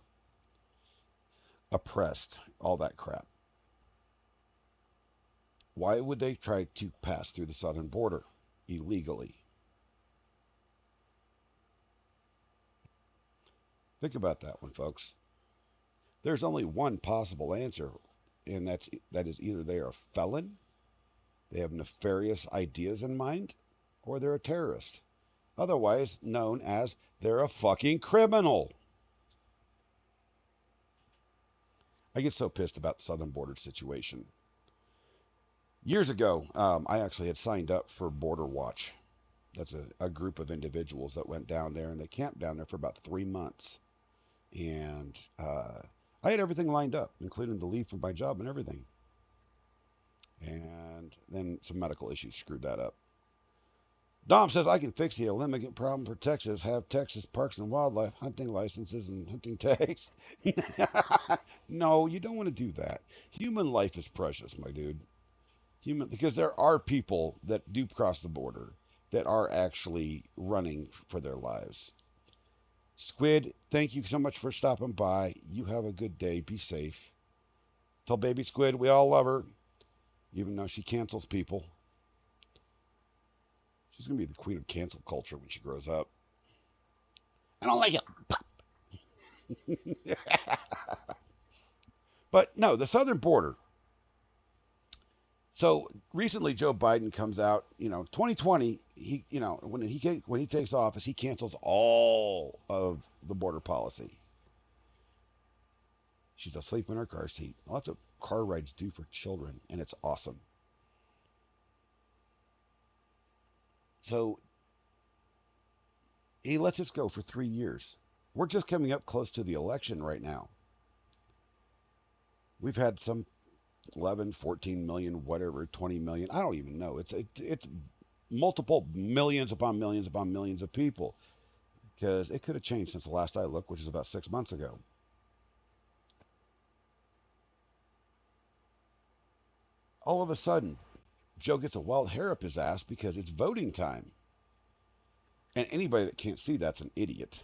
B: oppressed, all that crap. Why would they try to pass through the southern border illegally? Think about that one, folks. There's only one possible answer, and that is either they are a felon, they have nefarious ideas in mind, or they're a terrorist. Otherwise known as they're a fucking criminal. I get so pissed about the southern border situation. Years ago, I actually had signed up for Border Watch. That's a group of individuals that went down there, and they camped down there for about 3 months. And I had everything lined up, including the leave from my job and everything. And then some medical issues screwed that up. Dom says, I can fix the immigrant problem for Texas. Have Texas Parks and Wildlife hunting licenses and hunting tags. No, you don't want to do that. Human life is precious, my dude. Because there are people that do cross the border that are actually running for their lives. Squid, thank you so much for stopping by. You have a good day. Be safe. Tell baby Squid we all love her, even though she cancels people. She's going to be the queen of cancel culture when she grows up. I don't like it. But no, the southern border. So recently, Joe Biden comes out. 2020. When he takes office, he cancels all of the border policy. She's asleep in her car seat. Lots of car rides do for children, and it's awesome. So he lets us go for 3 years. We're just coming up close to the election right now. We've had some 11, 14 million, whatever, 20 million. I don't even know. It's multiple millions upon millions upon millions of people because it could have changed since the last I looked, which is about 6 months ago. All of a sudden, Joe gets a wild hair up his ass because it's voting time. And anybody that can't see that's an idiot.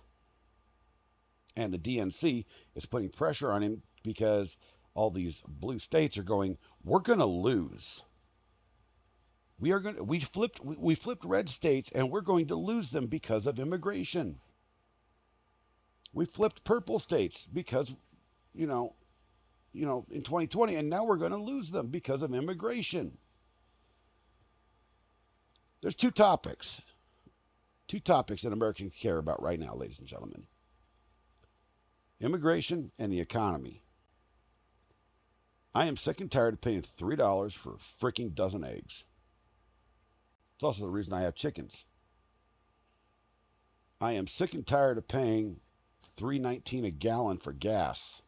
B: And the DNC is putting pressure on him because all these blue states are going, we're going to lose. We flipped red states and we're going to lose them because of immigration. We flipped purple states because, you know, in 2020, and now we're going to lose them because of immigration. There's two topics that Americans care about right now, ladies and gentlemen: immigration and the economy. I am sick and tired of paying $3 for a freaking dozen eggs. It's also the reason I have chickens. I am sick and tired of paying $3.19 a gallon for gas,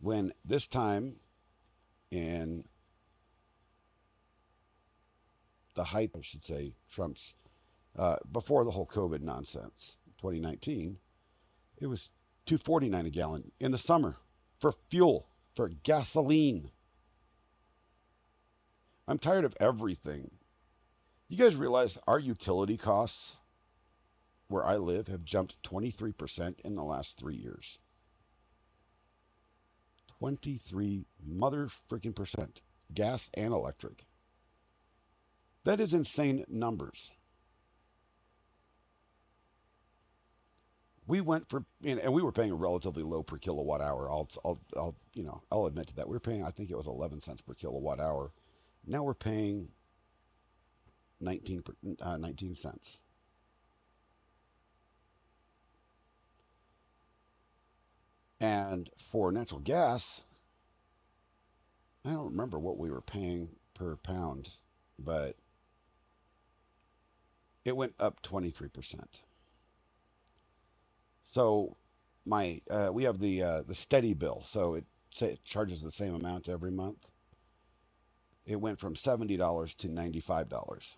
B: when this time in the height, I should say, Trump's, before the whole COVID nonsense, 2019, it was $2.49 a gallon in the summer for fuel, for gasoline. I'm tired of everything. You guys realize our utility costs where I live have jumped 23% in the last 3 years. 23 mother freaking percent, gas and electric. That is insane numbers. We went for, and we were paying a relatively low per kilowatt hour. I'll admit to that. We were paying, I think it was 11 cents per kilowatt hour. Now we're paying 19 cents. And for natural gas, I don't remember what we were paying per pound, but it went up 23%. So we have the steady bill, so it charges the same amount every month. It went from $70 to $95.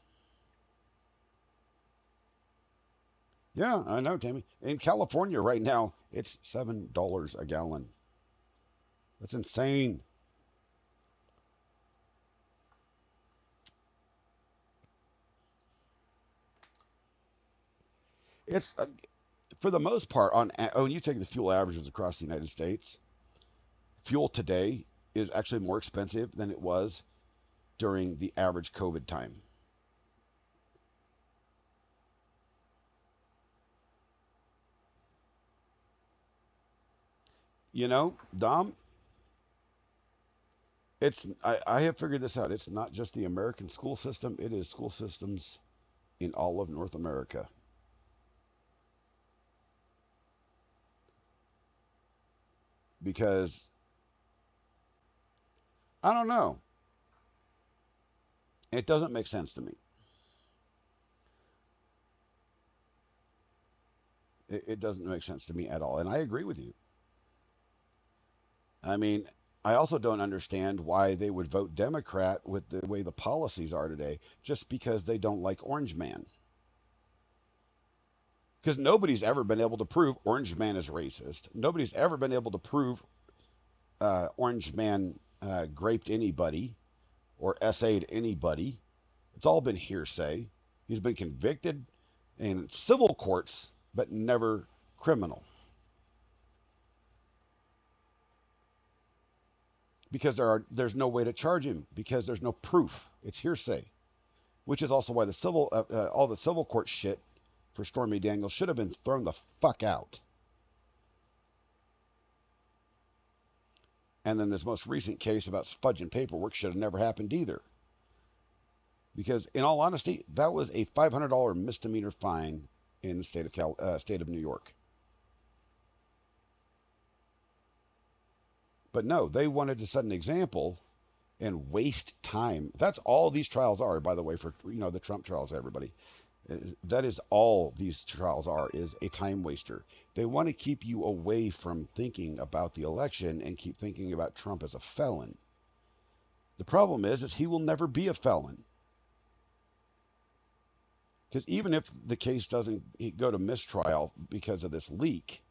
B: Yeah, I know, Tammy. In California right now, it's $7 a gallon. That's insane. It's for the most part when you take the fuel averages across the United States, fuel today is actually more expensive than it was during the average COVID time. Dom, I have figured this out. It's not just the American school system, it is school systems in all of North America. Because I don't know. It doesn't make sense to me. It doesn't make sense to me at all. And I agree with you. I mean, I also don't understand why they would vote Democrat with the way the policies are today, just because they don't like Orange Man. Because nobody's ever been able to prove Orange Man is racist. Nobody's ever been able to prove Orange Man graped anybody or essayed anybody. It's all been hearsay. He's been convicted in civil courts, but never criminal. Because there's no way to charge him, because there's no proof. It's hearsay, which is also why all the civil court shit for Stormy Daniels should have been thrown the fuck out. And then this most recent case about fudging paperwork should have never happened either. Because in all honesty, that was a $500 misdemeanor fine in the state of New York. But no, they wanted to set an example and waste time. That's all these trials are, by the way, for the Trump trials, everybody. That is all these trials are, is a time waster. They want to keep you away from thinking about the election and keep thinking about Trump as a felon. The problem is he will never be a felon. Because even if the case doesn't go to mistrial because of this leak,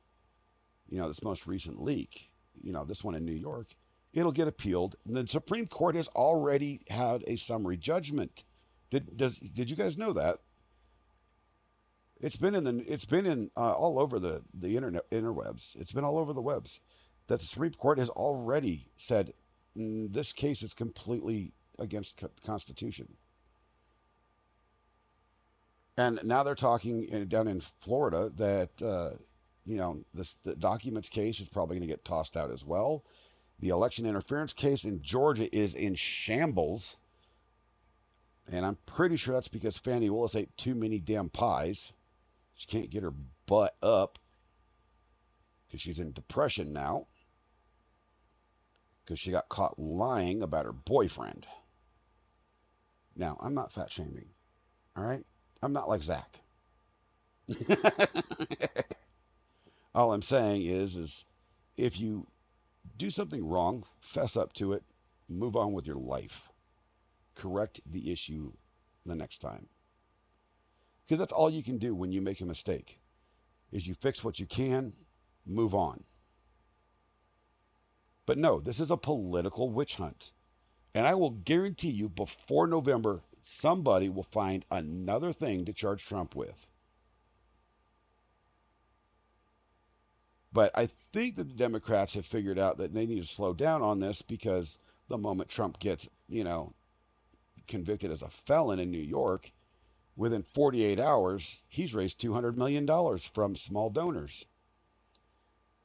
B: this most recent leak, this one in New York, it'll get appealed. And the Supreme Court has already had a summary judgment. Did you guys know that? It's been all over the interwebs. It's been all over the webs that the Supreme Court has already said this case is completely against the Constitution. And now they're talking down in Florida that the documents case is probably going to get tossed out as well. The election interference case in Georgia is in shambles, and I'm pretty sure that's because Fani Willis ate too many damn pies. She can't get her butt up because she's in depression now because she got caught lying about her boyfriend. Now, I'm not fat shaming, all right? I'm not like Zach. All I'm saying is if you do something wrong, fess up to it, move on with your life. Correct the issue the next time. Because that's all you can do when you make a mistake, is you fix what you can, move on. But no, this is a political witch hunt. And I will guarantee you before November, somebody will find another thing to charge Trump with. But I think that the Democrats have figured out that they need to slow down on this because the moment Trump gets, convicted as a felon in New York, within 48 hours, he's raised $200 million from small donors.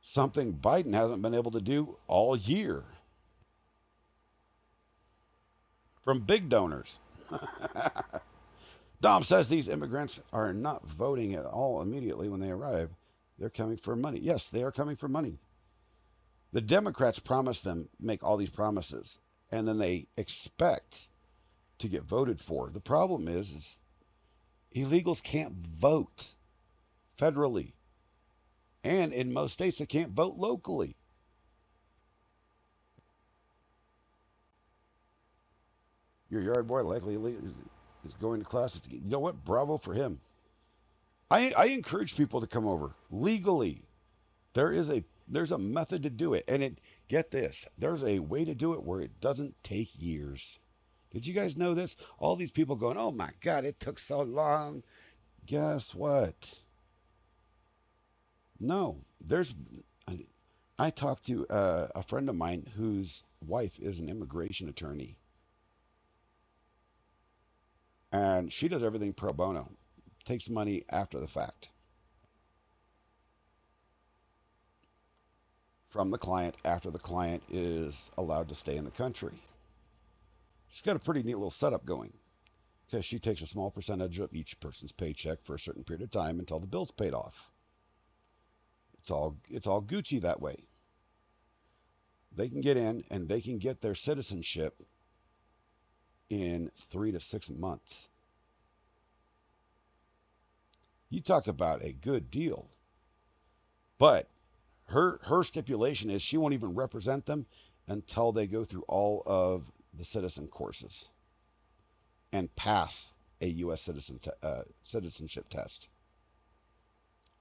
B: Something Biden hasn't been able to do all year. From big donors. Dom says these immigrants are not voting at all immediately when they arrive. They're coming for money. Yes, they are coming for money. The Democrats make all these promises, and then they expect to get voted for. The problem is illegals can't vote federally. And in most states, they can't vote locally. Your yard boy likely is going to class. You know what? Bravo for him. I encourage people to come over legally. There's a method to do it, and get this. There's a way to do it where it doesn't take years. Did you guys know this? All these people going, "Oh my God, it took so long." Guess what? No, I talked to a friend of mine whose wife is an immigration attorney, and she does everything pro bono. Takes money after the fact from the client after the client is allowed to stay in the country. She's got a pretty neat little setup going because she takes a small percentage of each person's paycheck for a certain period of time until the bill's paid off. It's all Gucci that way. They can get in and they can get their citizenship in 3 to 6 months. You talk about a good deal. But her stipulation is she won't even represent them until they go through all of the citizen courses and pass a U.S. citizenship test.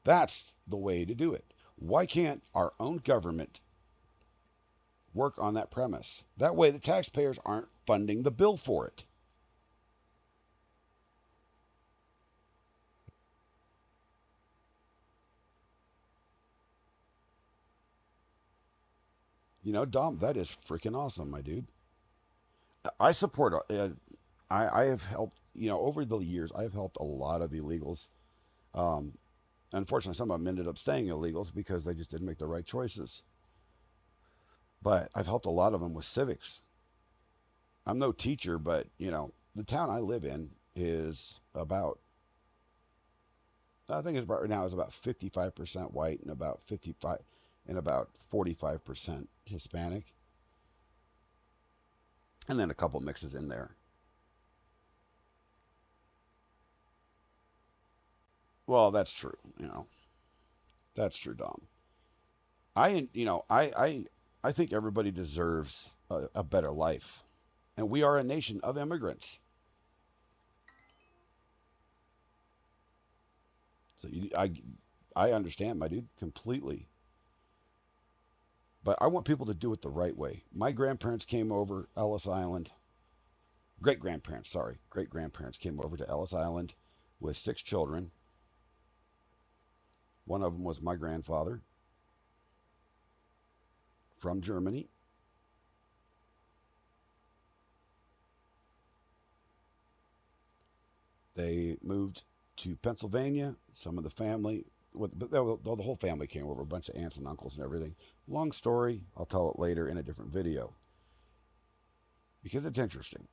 B: That's the way to do it. Why can't our own government work on that premise? That way the taxpayers aren't funding the bill for it. Dom, that is freaking awesome, my dude. I support, I have helped, over the years, I've helped a lot of illegals. Unfortunately, some of them ended up staying illegals because they just didn't make the right choices. but I've helped a lot of them with civics. I'm no teacher, but the town I live in is about, I think it's about right now is about 55% white and about 55 and about 45% Hispanic, and then a couple mixes in there. Well, that's true. That's true, Dom. I think everybody deserves a better life, and we are a nation of immigrants. So I understand, my dude, completely. But I want people to do it the right way. My grandparents came over Ellis Island. Great grandparents, sorry, great grandparents came over to Ellis Island with 6 children. One of them was my grandfather from Germany. They moved to Pennsylvania. Some of the family, but the whole family came over, a bunch of aunts and uncles and everything. Long story. I'll tell it later in a different video because it's interesting.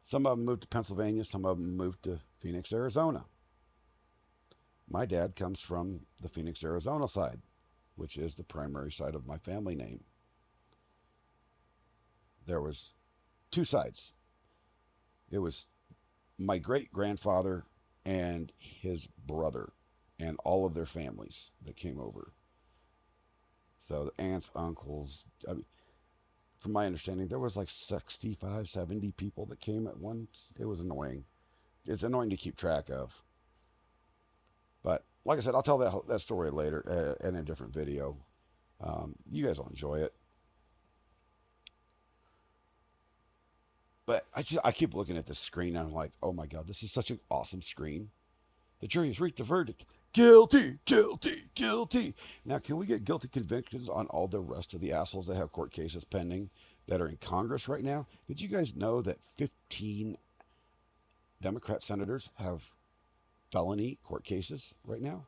B: Some of them moved to Pennsylvania. Some of them moved to Phoenix, Arizona. My dad comes from the Phoenix, Arizona side, which is the primary side of my family name. There was 2 sides. It was my great grandfather and his brother and all of their families that came over. So the aunts, uncles, I mean, from my understanding, there was like 65, 70 people that came at once. It was annoying. It's annoying to keep track of. But like I said, I'll tell that story later in a different video. You guys will enjoy it. But I keep looking at this screen and I'm like, oh my God, this is such an awesome screen. The jury has reached a verdict. Guilty, guilty, guilty. Now, can we get guilty convictions on all the rest of the assholes that have court cases pending that are in Congress right now? Did you guys know that 15 Democrat senators have felony court cases right now?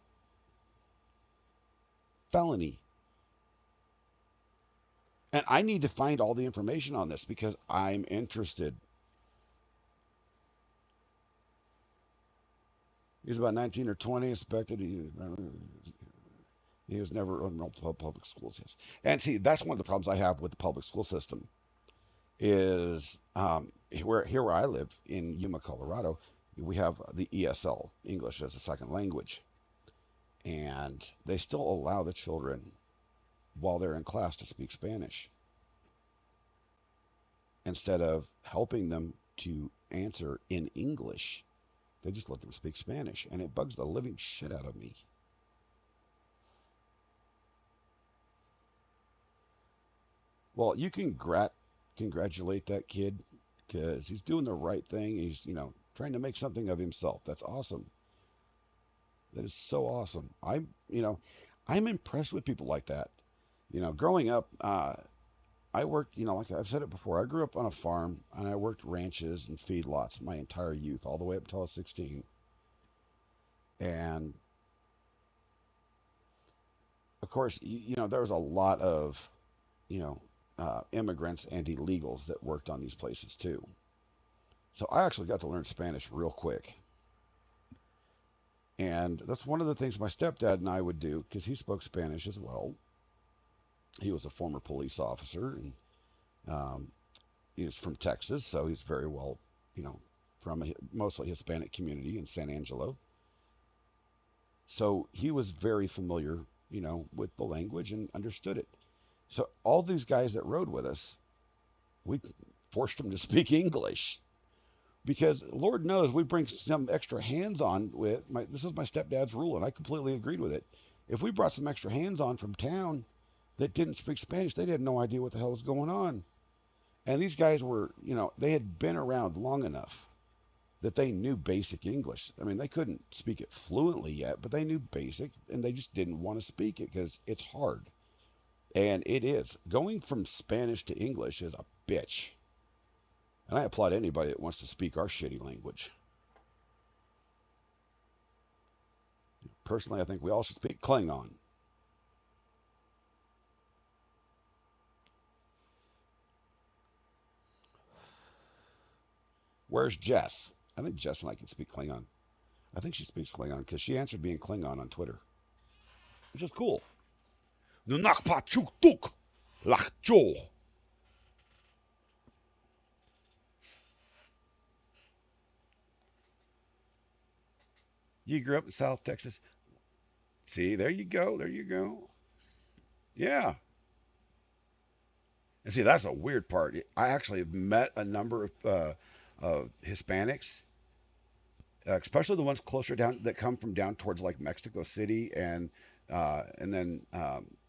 B: Felony. And I need to find all the information on this because I'm interested. He was about 19 or 20, suspected he was never enrolled in public schools. Yes, and see, that's one of the problems I have with the public school system. Is where I live in Yuma, Colorado, we have the ESL, English as a second language, and they still allow the children while they're in class to speak Spanish instead of helping them to answer in English. They just let them speak Spanish, and it bugs the living shit out of me. Well, you can congratulate that kid because he's doing the right thing. He's, trying to make something of himself. That's awesome. That is so awesome. I'm impressed with people like that. Growing up, I worked, like I've said it before, I grew up on a farm and I worked ranches and feedlots my entire youth, all the way up until I was 16. And of course, there was a lot of, you know, immigrants and illegals that worked on these places too. So I actually got to learn Spanish real quick. And that's one of the things my stepdad and I would do because he spoke Spanish as well. He was a former police officer and he was from Texas, so he's very well, from a mostly Hispanic community in San Angelo. So he was very familiar, with the language and understood it. So all these guys that rode with us, we forced them to speak English because Lord knows we bring some extra hands on with this is my stepdad's rule, and I completely agreed with it. If we brought some extra hands on from town that didn't speak Spanish, they had no idea what the hell was going on. And these guys were, they had been around long enough that they knew basic English. I mean, they couldn't speak it fluently yet, but they knew basic, and they just didn't want to speak it because it's hard. And it is. Going from Spanish to English is a bitch. And I applaud anybody that wants to speak our shitty language. Personally, I think we all should speak Klingon. Where's Jess? I think Jess and I can speak Klingon. I think she speaks Klingon because she answered me in Klingon on Twitter, which is cool. Nunakpa chuk tuk lakjo. You grew up in South Texas. See, there you go. There you go. Yeah. And see, that's a weird part. I actually have met a number of Hispanics, especially the ones closer down that come from down towards like Mexico City and then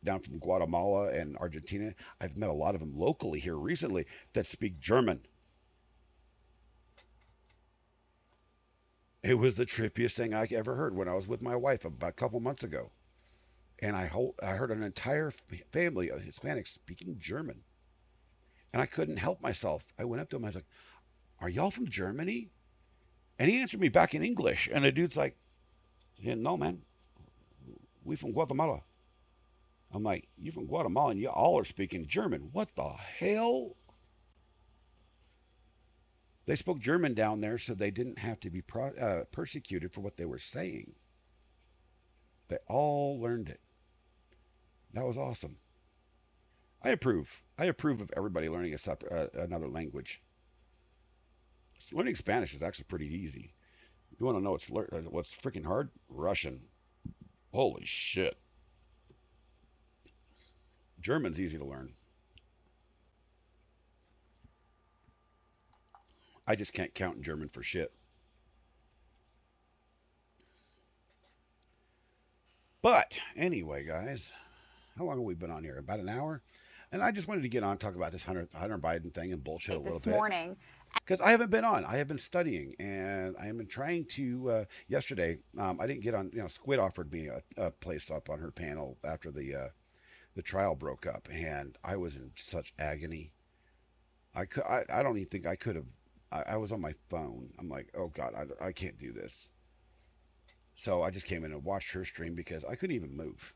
B: down from Guatemala and Argentina. I've met a lot of them locally here recently that speak German. It was the trippiest thing I ever heard when I was with my wife about a couple months ago, and I heard an entire family of Hispanics speaking German, and I couldn't help myself. I went up to him. I was like, "Are y'all from Germany?" And he answered me back in English, and the dude's like, "Yeah, no, man, we from Guatemala." I'm like, "You from Guatemala, and you all are speaking German? What the hell?" They spoke German down there, so they didn't have to be persecuted for what they were saying. They all learned it. That was awesome. I approve. I approve of everybody learning another language. Learning Spanish is actually pretty easy. You want to know what's freaking hard? Russian. Holy shit. German's easy to learn. I just can't count in German for shit. But anyway, guys, how long have we been on here? About an hour? And I just wanted to get on and talk about this Hunter Biden thing and bullshit a little
F: This
B: bit.
F: morning.
B: Because I haven't been on. I have been studying, and I have been trying to. Yesterday, I didn't get on. Squid offered me a place up on her panel after the trial broke up, and I was in such agony. I don't even think I could have. I was on my phone. I'm like, oh God, I can't do this. So I just came in and watched her stream because I couldn't even move.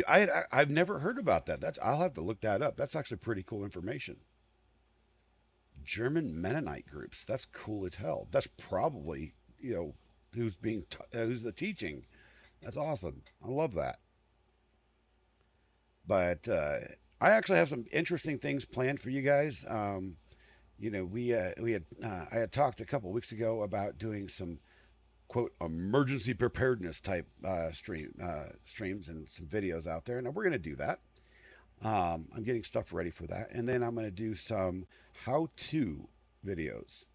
B: I've never heard about that. I'll have to look that up. That's actually pretty cool information. German Mennonite groups. That's cool as hell. That's probably who's the teaching. That's awesome. I love that. But I actually have some interesting things planned for you guys. We had I had talked a couple weeks ago about doing some quote emergency preparedness type streams and some videos out there, and we're going to do that. I'm getting stuff ready for that, and then I'm going to do some how-to videos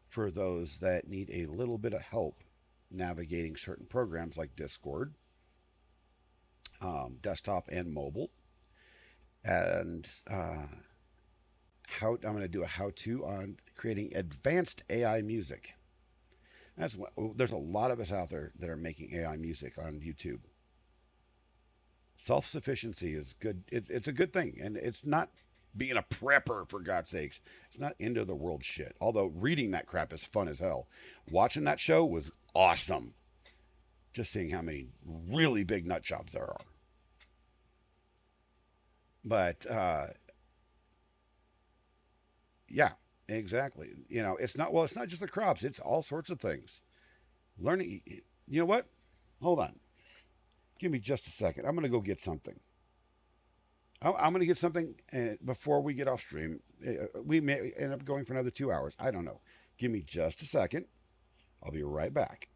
B: for those that need a little bit of help navigating certain programs like Discord, desktop and mobile, and how I'm going to do a how-to on creating advanced AI music. There's a lot of us out there that are making AI music on YouTube. Self-sufficiency is good. It's a good thing, and it's not being a prepper for God's sakes. It's not end of the world shit. Although reading that crap is fun as hell. Watching that show was awesome. Just seeing how many really big nut jobs there are. But yeah, exactly. It's not just the crops. It's all sorts of things. Learning. You know what? Hold on. Give me just a second. I'm gonna go get something. I'm going to get something before we get off stream. We may end up going for another 2 hours. I don't know. Give me just a second. I'll be right back.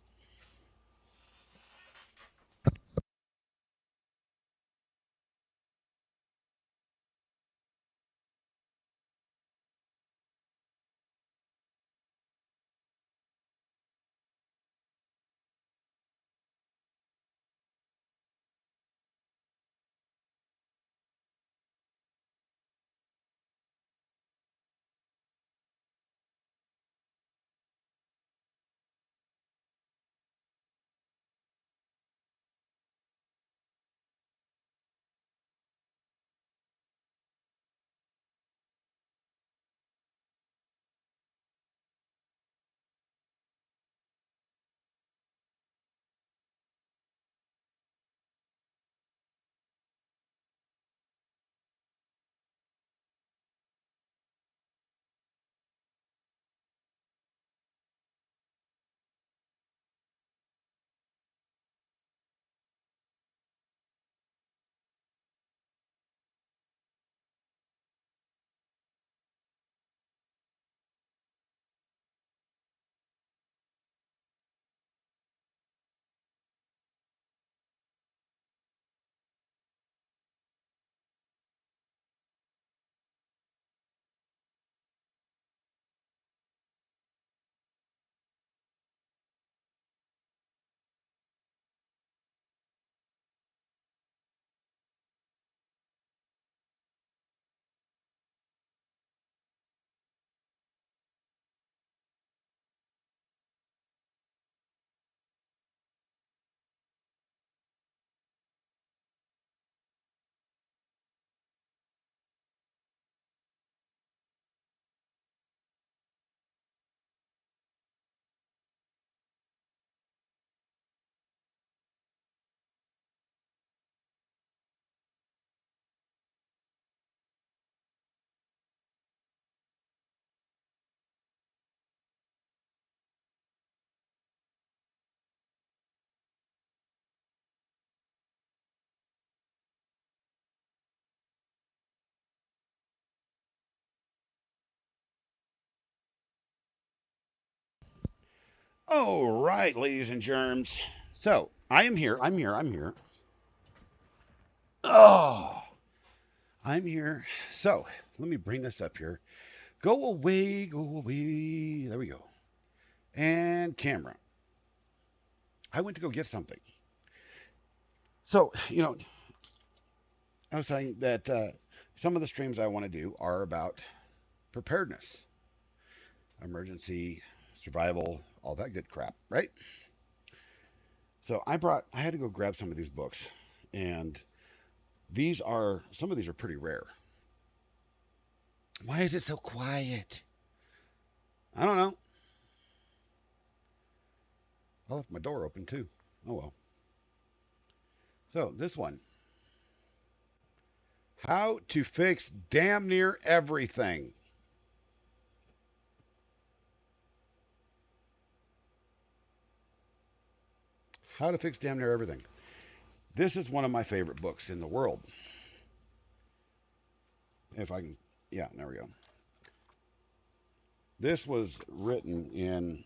B: All right, ladies and germs. So I am here. I'm here. Oh, I'm here. So let me bring this up here. Go away, go away. There we go. And camera. I went to go get something. So, I was saying that some of the streams I want to do are about preparedness, emergency, survival, all that good crap, right? So I had to go grab some of these books, and some of these are pretty rare. Why is it so quiet? I don't know. I left my door open too. Oh well. So this one, how to fix damn near everything. How to fix damn near everything. This is one of my favorite books in the world. If I can, yeah, there we go. This was written in,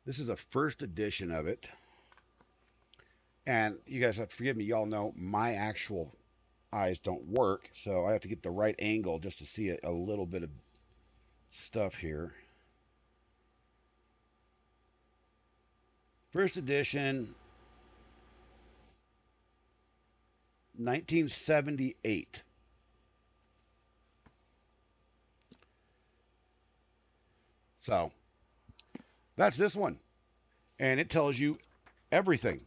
B: this is a first edition of it. And you guys have to forgive me, y'all know my actual eyes don't work, so I have to get the right angle just to see a little bit of stuff here. First edition, 1978. So that's this one. And it tells you everything.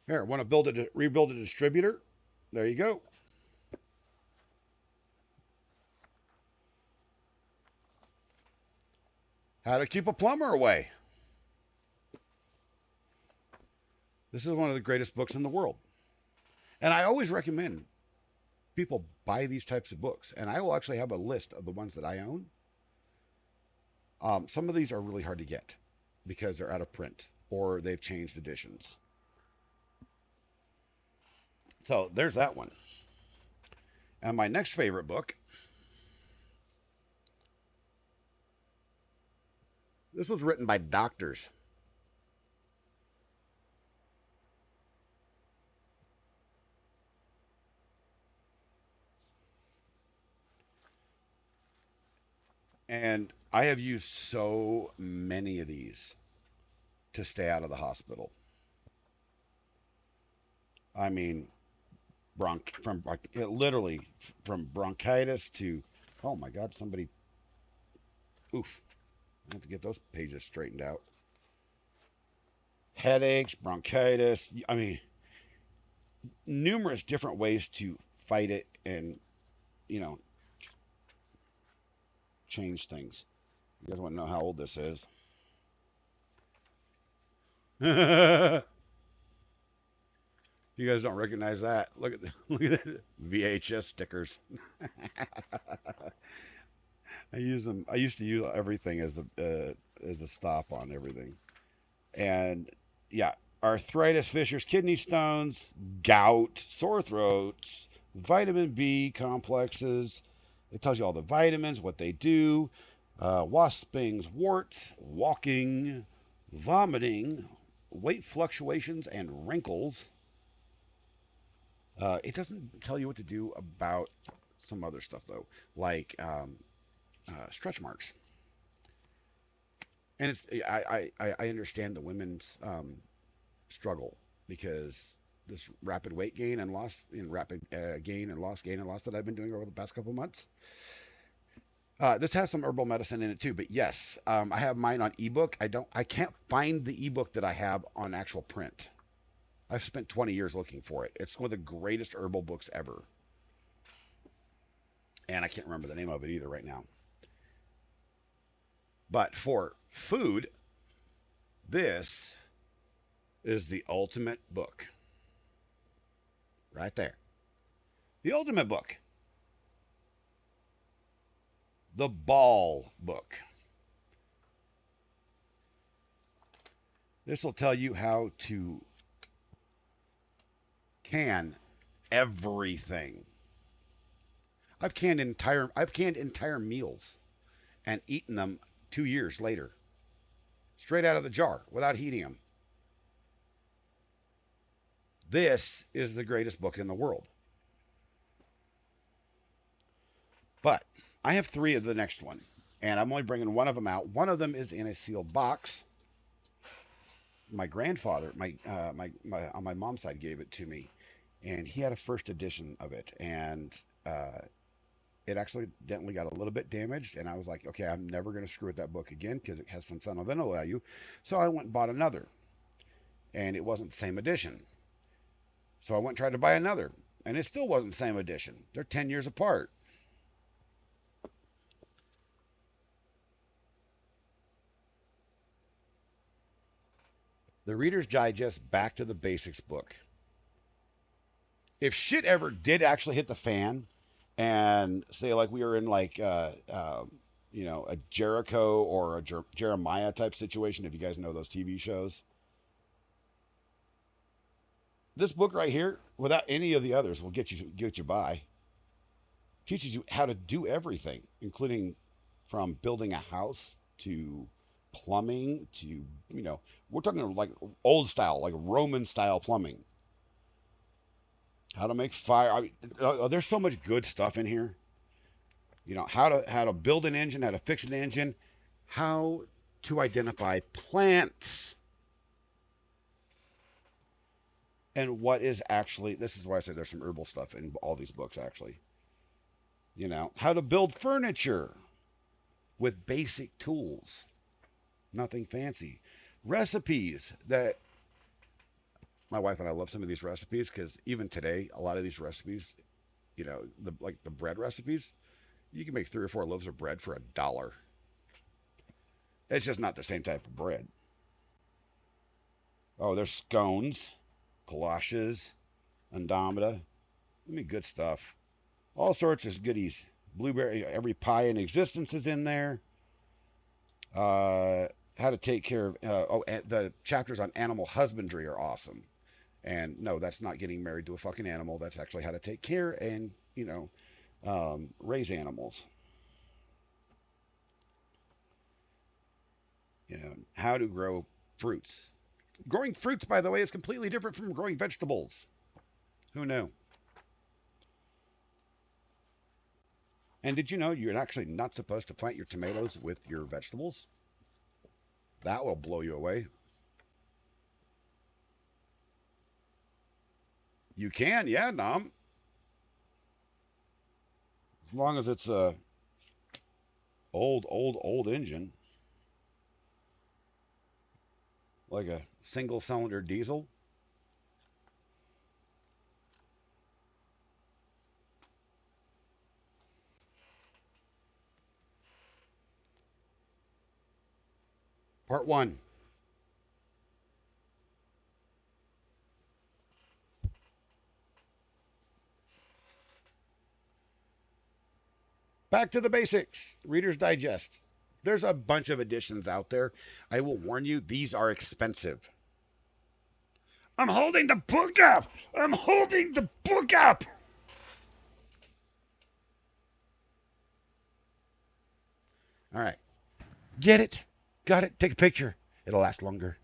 B: Here, want to rebuild a distributor? There you go. How to keep a plumber away. This is one of the greatest books in the world. And I always recommend people buy these types of books. And I will actually have a list of the ones that I own. Some of these are really hard to get because they're out of print or they've changed editions. So there's that one. And my next favorite book, this was written by doctors. And I have used so many of these to stay out of the hospital. I mean, literally from bronchitis to, oh my God, somebody, oof, I have to get those pages straightened out. Headaches, bronchitis, I mean, numerous different ways to fight it and, you know, change things. You guys want to know how old this is? You guys don't recognize that? Look at the VHS stickers. I use them. I used to use everything as a stop on everything. And yeah, arthritis, fissures, kidney stones, gout, sore throats, vitamin B complexes. It tells you all the vitamins, what they do, wasp stings, warts, walking, vomiting, weight fluctuations, and wrinkles. It doesn't tell you what to do about some other stuff though, like stretch marks. And I understand the women's struggle because this rapid weight gain and loss, rapid gain and loss that I've been doing over the past couple months. This has some herbal medicine in it too, but yes, I have mine on ebook. I can't find the ebook that I have on actual print. I've spent 20 years looking for it. It's one of the greatest herbal books ever. And I can't remember the name of it either right now. But for food, this is the ultimate book. Right there. The ultimate book. The Ball book. This will tell you how to can everything. I've canned entire meals and eaten them 2 years later, straight out of the jar without heating them. This is the greatest book in the world. But I have three of the next one, and I'm only bringing one of them out. One of them is in a sealed box. My grandfather, on my mom's side, gave it to me, and he had a first edition of it, and it accidentally got a little bit damaged, and I was like, okay, I'm never going to screw with that book again because it has some sentimental value. So I went and bought another, and it wasn't the same edition. So I went and tried to buy another, and it still wasn't the same edition. They're 10 years apart. The Reader's Digest Back to the Basics book. If shit ever did actually hit the fan, and say like we were in like a Jericho or a Jeremiah type situation, if you guys know those TV shows, this book right here, without any of the others, will get you by. Teaches you how to do everything, including from building a house to plumbing to, we're talking like old style, like Roman style plumbing. How to make fire. There's so much good stuff in here. How to build an engine, how to fix an engine, how to identify plants, and what is actually. This is why I say there's some herbal stuff in all these books actually. How to build furniture with basic tools, nothing fancy. Recipes that my wife and I love some of these recipes because even today, a lot of these recipes, the bread recipes, you can make 3 or 4 loaves of bread for $1. It's just not the same type of bread. Oh, there's scones, galoshes, Andromeda. Good stuff. All sorts of goodies. Blueberry, every pie in existence is in there. How to take care of. The chapters on animal husbandry are awesome. And no, that's not getting married to a fucking animal. That's actually how to take care and, raise animals. How to grow fruits. Growing fruits, by the way, is completely different from growing vegetables. Who knew? And did you know you're actually not supposed to plant your tomatoes with your vegetables? That will blow you away. You can, yeah, Nom. As long as it's a old engine. Like a single cylinder diesel. Part 1. Back to the basics. Reader's Digest. There's a bunch of editions out there. I will warn you, these are expensive. I'm holding the book up! I'm holding the book up! All right. Get it. Got it. Take a picture. It'll last longer.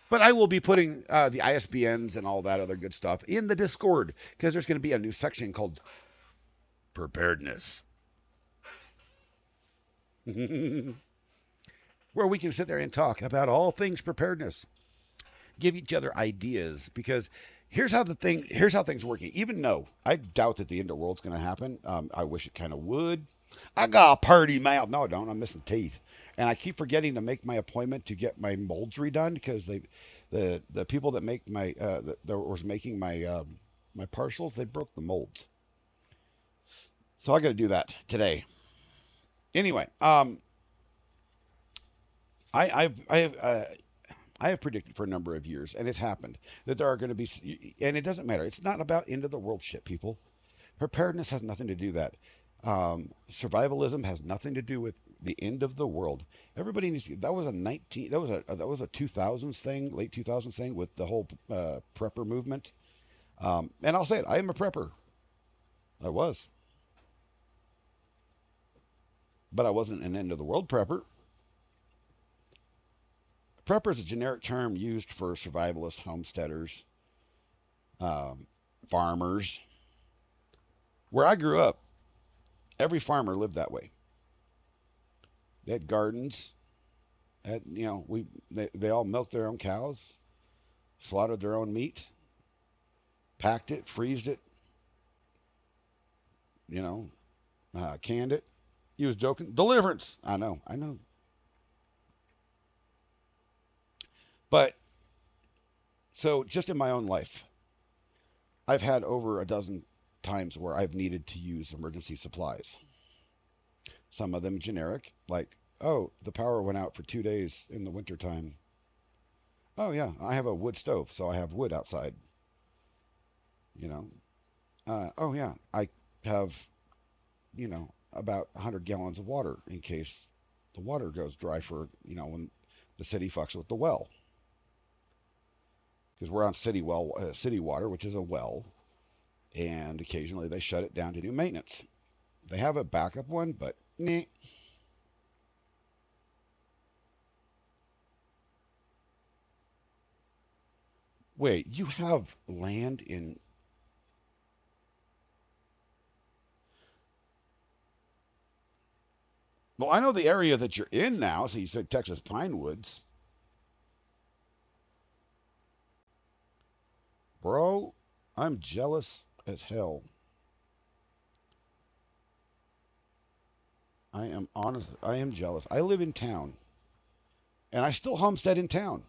B: But I will be putting the ISBNs and all that other good stuff in the Discord because there's going to be a new section called Preparedness. Where we can sit there and talk about all things preparedness. Give each other ideas because here's how things working. Even though I doubt that the end of the world's going to happen. I wish it kind of would. I got a party mouth. No, I don't. I'm missing teeth. And I keep forgetting to make my appointment to get my molds redone because the people that make my that was making my my partials, they broke the molds. So I got to do that today. Anyway, I have predicted for a number of years, and it's happened, that there are going to be, and it doesn't matter. It's not about end of the world shit, people. Preparedness has nothing to do with that. Survivalism has nothing to do with the end of the world. Everybody needs to, that was a 2000s thing, late 2000s thing with the whole prepper movement. And I'll say it, I am a prepper. I was. But I wasn't an end of the world prepper. Prepper is a generic term used for survivalists, homesteaders, um, farmers. Where I grew up, every farmer lived that way. They had gardens. They all milked their own cows, slaughtered their own meat, packed it, freezed it, you know, canned it. He was joking. Deliverance. I know, I know. But so just in my own life, I've had over a dozen times where I've needed to use emergency supplies. Some of them generic, like, oh, the power went out for 2 days in the wintertime. Oh, yeah, I have a wood stove, so I have wood outside. You know, oh, yeah, I have, about 100 gallons of water in case the water goes dry for, when the city fucks with the well. Because we're on city water, which is a well, and occasionally they shut it down to do maintenance. They have a backup one, but meh. Wait, you have land in. Well, I know the area that you're in now, so you said Texas Pine Woods. Bro, I'm jealous as hell. I am honest. I am jealous. I live in town, and I still homestead in town.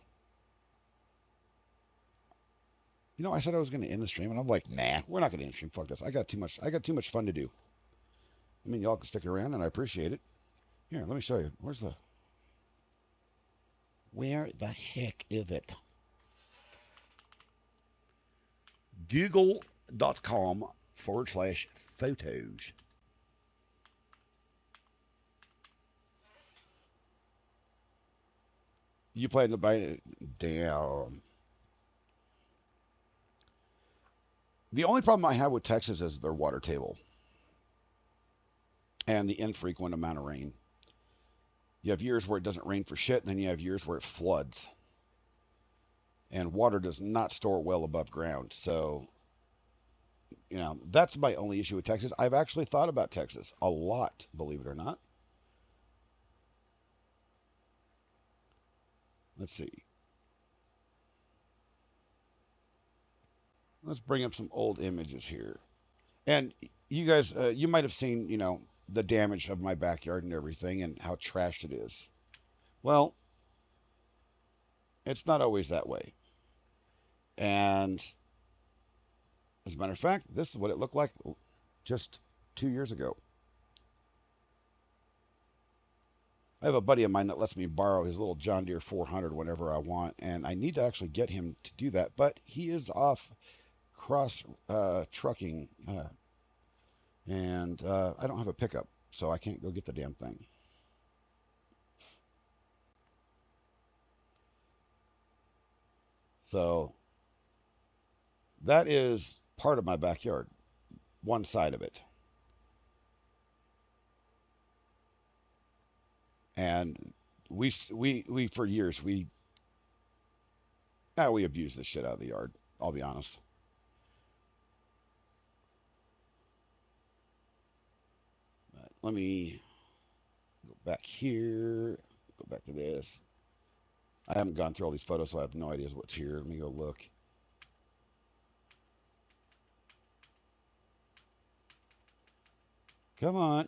B: I said I was going to end the stream, and I'm like, nah, we're not going to end the stream. Fuck this. I got too much. I got too much fun to do. I mean, y'all can stick around, and I appreciate it. Here, let me show you. Where the heck is it? Google.com/photos. You plan to buy it? Damn. The only problem I have with Texas is their water table and the infrequent amount of rain. You have years where it doesn't rain for shit, and then you have years where it floods. And water does not store well above ground. So, that's my only issue with Texas. I've actually thought about Texas a lot, believe it or not. Let's see. Let's bring up some old images here. And you guys, you might have seen, the damage of my backyard and everything and how trashed it is. Well, it's not always that way. And as a matter of fact, this is what it looked like just 2 years ago. I have a buddy of mine that lets me borrow his little John Deere 400 whenever I want, and I need to actually get him to do that, but he is off cross trucking, and I don't have a pickup, so I can't go get the damn thing. So that is part of my backyard, one side of it. And we for years we abused the shit out of the yard. I'll be honest. But let me go back here. Go back to this. I haven't gone through all these photos, so I have no idea what's here. Let me go look. Come on.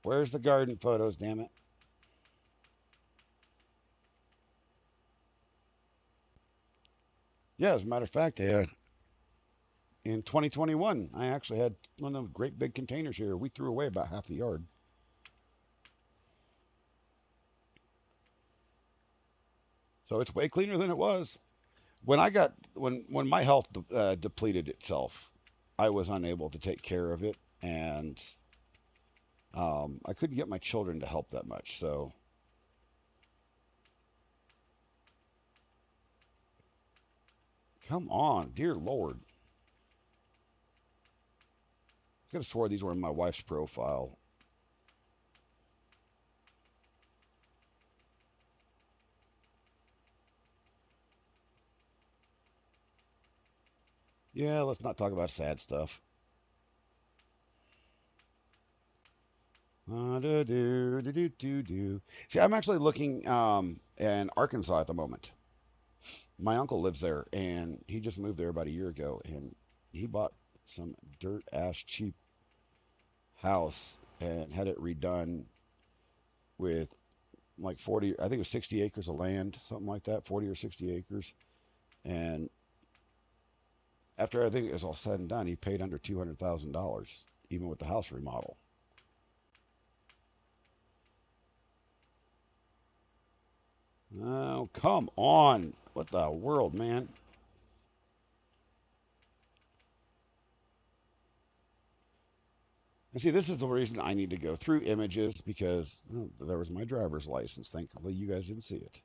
B: Where's the garden photos, damn it? Yeah, as a matter of fact, in 2021, I actually had one of the great big containers here. We threw away about half the yard. So it's way cleaner than it was. When my health depleted itself, I was unable to take care of it, and I couldn't get my children to help that much. So Come on, dear Lord. I could have swore these were in my wife's profile. Yeah, let's not talk about sad stuff. See, I'm actually looking in Arkansas at the moment. My uncle lives there, and he just moved there about a year ago, and he bought some dirt ass cheap house and had it redone with like 40, I think it was 60 acres of land, something like that, 40 or 60 acres. And after everything is all said and done, he paid under $200,000, even with the house remodel. Oh, come on. What the world, man? And see, this is the reason I need to go through images because well, there was my driver's license. Thankfully, you guys didn't see it.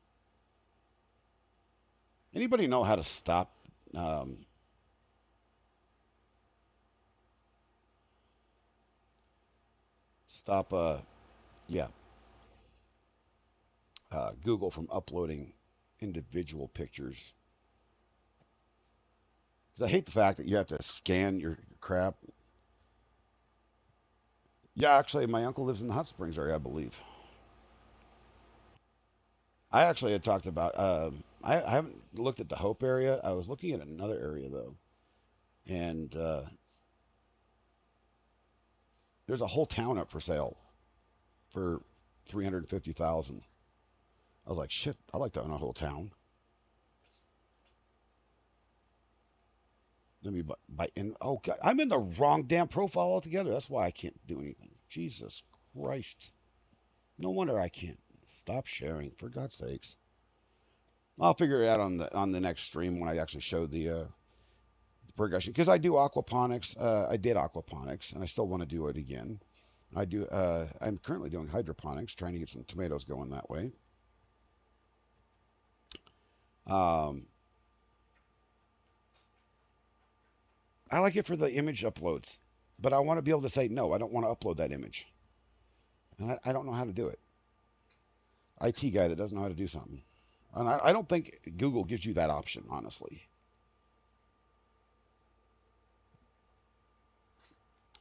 B: Anybody know how to stop um, stop yeah Google from uploading individual pictures? Because I hate the fact that you have to scan your crap. Yeah, actually, my uncle lives in the Hot Springs area, I believe. I actually had talked about. I haven't looked at the Hope area. I was looking at another area though, and there's a whole town up for sale for 350,000. I was like, shit, I'd like to own a whole town. Let me buy in. Oh God, I'm in the wrong damn profile altogether. That's why I can't do anything. Jesus Christ. No wonder I can't. Stop sharing, for God's sakes. I'll figure it out on the next stream when I actually show the progression because I do aquaponics. I did aquaponics, and I still want to do it again. I do. I'm currently doing hydroponics, trying to get some tomatoes going that way. Um, I like it for the image uploads, but I want to be able to say no. I don't want to upload that image, and I don't know how to do it. IT guy that doesn't know how to do something, and I don't think Google gives you that option, honestly.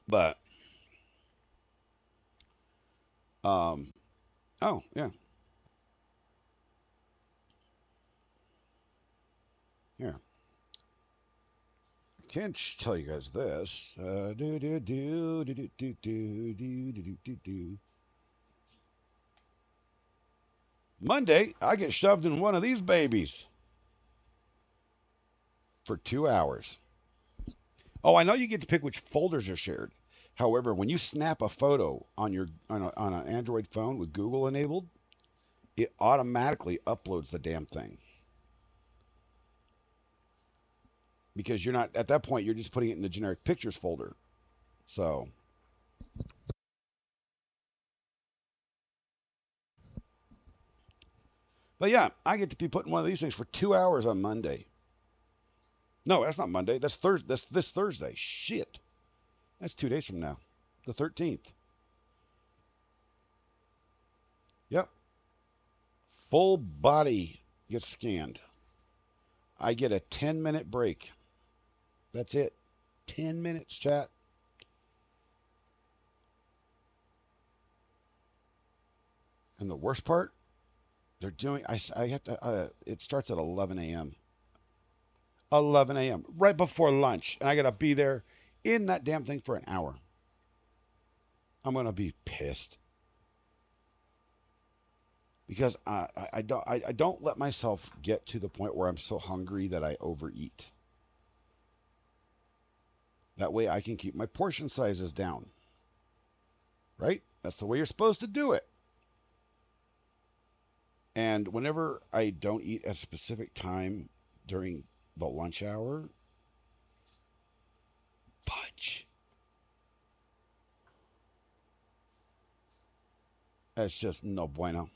B: But um, oh yeah, here. Can't tell you guys this. Do do do do do do do do do do do. Monday, I get shoved in one of these babies for 2 hours. Oh, I know you get to pick which folders are shared. However, when you snap a photo on your on an Android phone with Google enabled, it automatically uploads the damn thing because you're not at that point. You're just putting it in the generic pictures folder. So, but yeah, I get to be putting one of these things for 2 hours on Monday. No, that's not Monday. That's Thursday. That's this Thursday. Shit, that's 2 days from now, the 13th. Yep, full body gets scanned. I get a 10-minute break. That's it. 10 minutes, chat. And the worst part, they're doing, I have to, it starts at 11 a.m. 11 a.m. right before lunch. And I got to be there in that damn thing for an hour. I'm going to be pissed. Because I don't let myself get to the point where I'm so hungry that I overeat. That way I can keep my portion sizes down. Right? That's the way you're supposed to do it. And whenever I don't eat at a specific time during the lunch hour, fudge. That's just no bueno.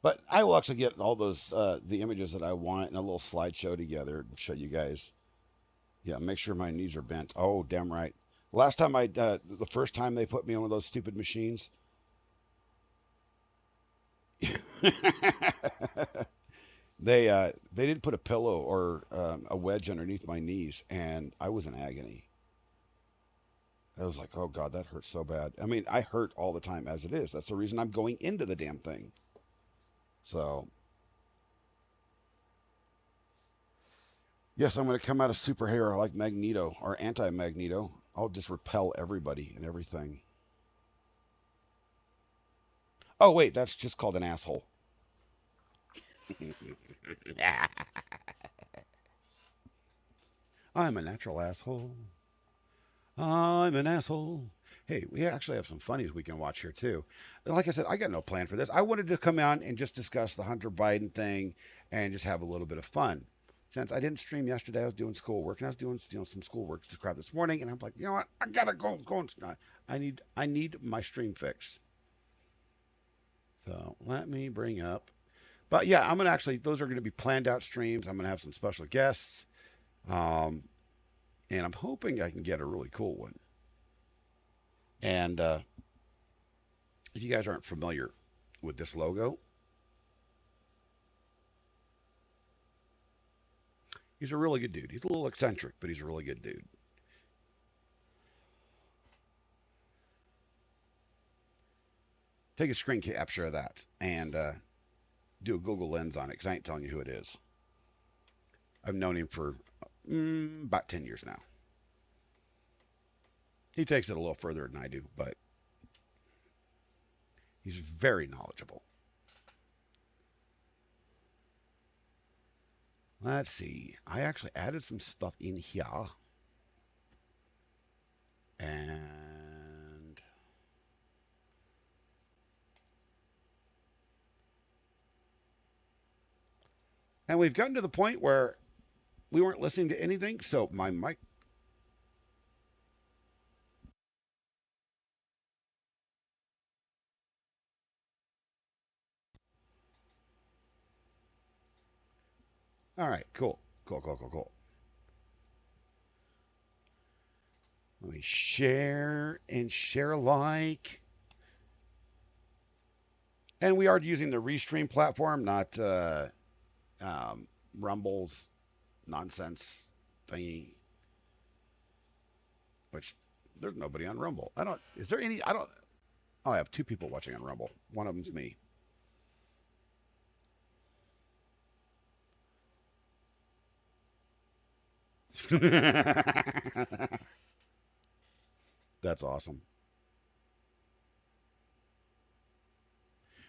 B: But I will actually get all those the images that I want in a little slideshow together and show you guys. Yeah, make sure my knees are bent. Oh, damn right. Last time the first time they put me on one of those stupid machines, they didn't put a pillow or a wedge underneath my knees, and I was in agony. I was like, oh God, that hurts so bad. I mean, I hurt all the time as it is. That's the reason I'm going into the damn thing. So, yes, I'm going to come out a superhero like Magneto or anti-Magneto. I'll just repel everybody and everything. Oh, wait, that's just called an asshole. I'm a natural asshole. I'm an asshole. Hey, we actually have some funnies we can watch here too. Like I said, I got no plan for this. I wanted to come out and just discuss the Hunter Biden thing and just have a little bit of fun. Since I didn't stream yesterday, I was doing schoolwork and I was doing some schoolwork to crap this morning, and I'm like, you know what? I gotta go and I need my stream fix. So let me bring up. But yeah, I'm gonna actually. Those are gonna be planned out streams. I'm gonna have some special guests, um, and I'm hoping I can get a really cool one. And if you guys aren't familiar with this logo, he's a really good dude. He's a little eccentric, but he's a really good dude. Take a screen capture of that and do a Google Lens on it, because I ain't telling you who it is. I've known him for about 10 years now. He takes it a little further than I do, but he's very knowledgeable. Let's see. I actually added some stuff in here. And we've gotten to the point where we weren't listening to anything, so my mic. All right, cool. Cool. Let me share and share alike. And we are using the Restream platform, not Rumble's nonsense thingy. Which there's nobody on Rumble. I don't. Is there any? I don't. Oh, I have two people watching on Rumble. One of them's me. That's awesome.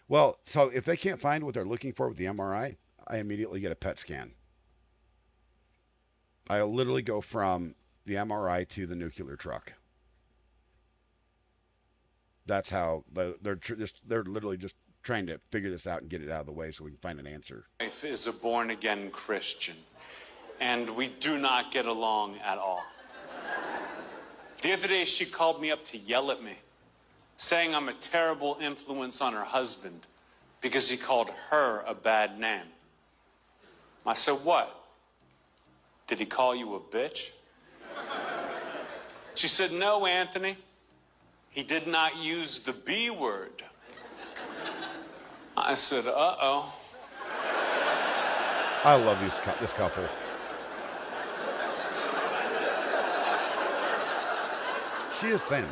B: Well, so if they can't find what they're looking for with the MRI, I immediately get a PET scan. I literally go from the MRI to the nuclear truck. That's how they're literally just trying to figure this out and get it out of the way so we can find an answer.
G: Wife is a born-again Christian, and we do not get along at all. The other day, she called me up to yell at me, saying I'm a terrible influence on her husband because he called her a bad name. I said, what? Did he call you a bitch? She said, no, Anthony. He did not use the B word. I said, uh-oh.
B: I love this couple. She is thin.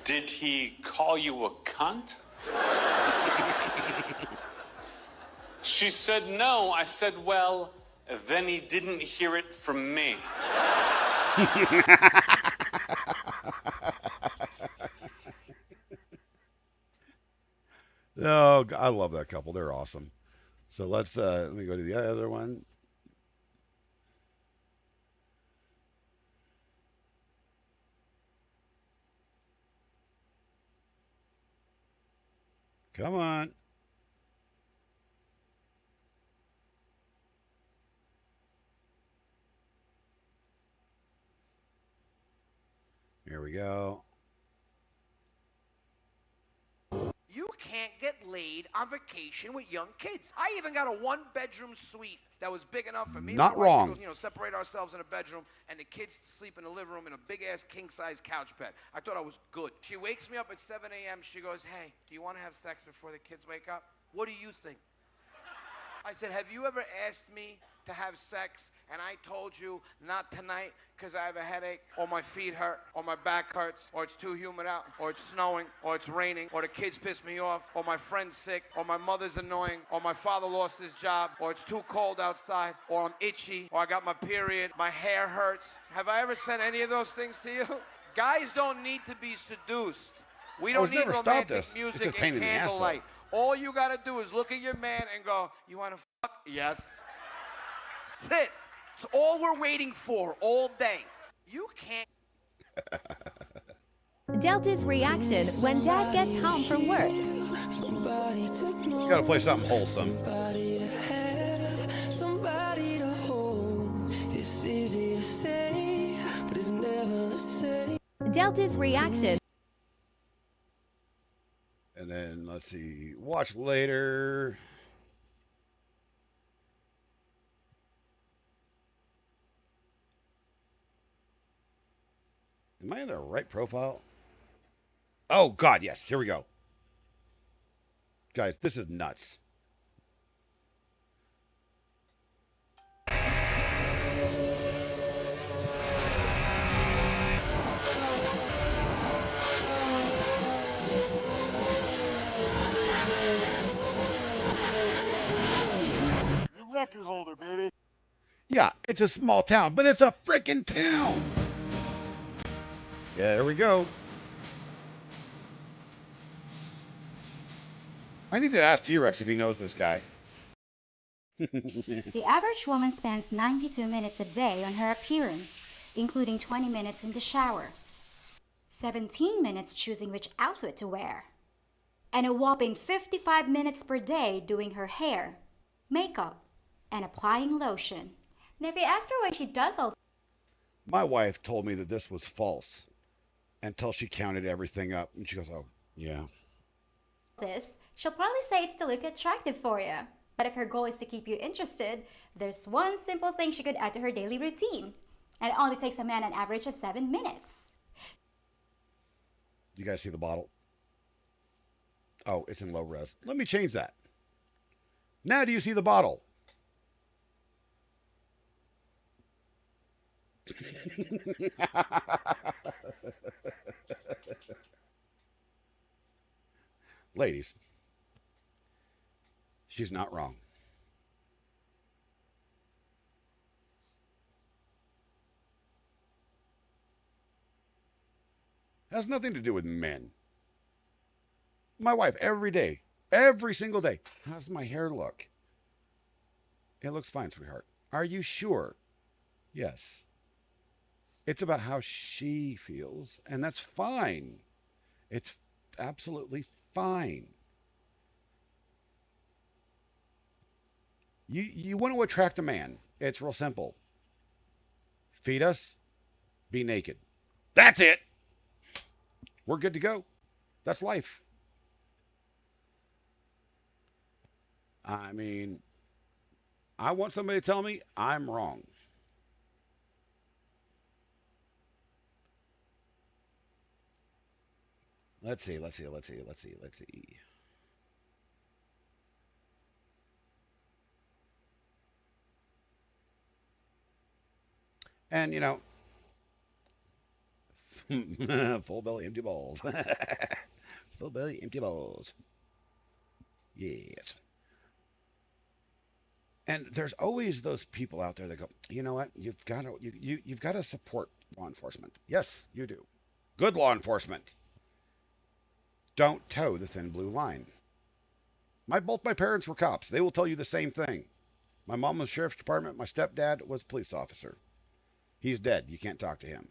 G: Did he call you a cunt? She said no. I said, well, then he didn't hear it from me.
B: Oh, I love that couple. They're awesome. So let me go to the other one. Come on. Here we go.
H: You can't get laid on vacation with young kids. I even got a one-bedroom suite that was big enough for me and
B: Not
H: my wife
B: wrong.
H: to go, separate ourselves in a bedroom and the kids sleep in the living room in a big-ass king-size couch bed. I thought I was good. She wakes me up at 7 a.m. She goes, hey, do you want to have sex before the kids wake up? What do you think? I said, have you ever asked me to have sex and I told you not tonight because I have a headache, or my feet hurt, or my back hurts, or it's too humid out, or it's snowing, or it's raining, or the kids piss me off, or my friend's sick, or my mother's annoying, or my father lost his job, or it's too cold outside, or I'm itchy, or I got my period, my hair hurts? Have I ever said any of those things to you? Guys don't need to be seduced. We don't need romantic music and candlelight. All you got to do is look at your man and go, you want to fuck? Yes. That's it. It's all we're waiting for all day. You can't.
I: Delta's reaction when Dad gets home from work.
B: You gotta play something wholesome.
I: Delta's reaction.
B: And then, let's see, watch later. Am I in the right profile? Oh, God, yes. Here we go. Guys, this is nuts.
J: Record holder, baby.
B: Yeah, it's a small town, but it's a freaking town. Yeah, there we go. I need to ask T-Rex if he knows this guy.
K: The average woman spends 92 minutes a day on her appearance, including 20 minutes in the shower, 17 minutes choosing which outfit to wear, and a whopping 55 minutes per day doing her hair, makeup, and applying lotion. And if you ask her why she does all
B: My wife told me that this was false until she counted everything up, and she goes, oh, yeah.
K: this, she'll probably say it's to look attractive for you. But if her goal is to keep you interested, there's one simple thing she could add to her daily routine. And it only takes a man an average of 7 minutes.
B: You guys see the bottle? Oh, it's in low res. Let me change that. Now do you see the bottle? Ladies, she's not wrong. Has nothing to do with men. My wife, every single day, how's my hair look? It looks fine, sweetheart. Are you sure? Yes. It's about how she feels, and that's fine. It's absolutely fine. You want to attract a man. It's real simple. Feed us, be naked. That's it. We're good to go. That's life. I mean, I want somebody to tell me I'm wrong. Let's see. And, full belly, empty balls. Full belly, empty balls. Yes. And there's always those people out there that go, you know what? You've got to support law enforcement. Yes, you do. Good law enforcement. Don't toe the thin blue line. Both my parents were cops. They will tell you the same thing. My mom was sheriff's department. My stepdad was police officer. He's dead. You can't talk to him.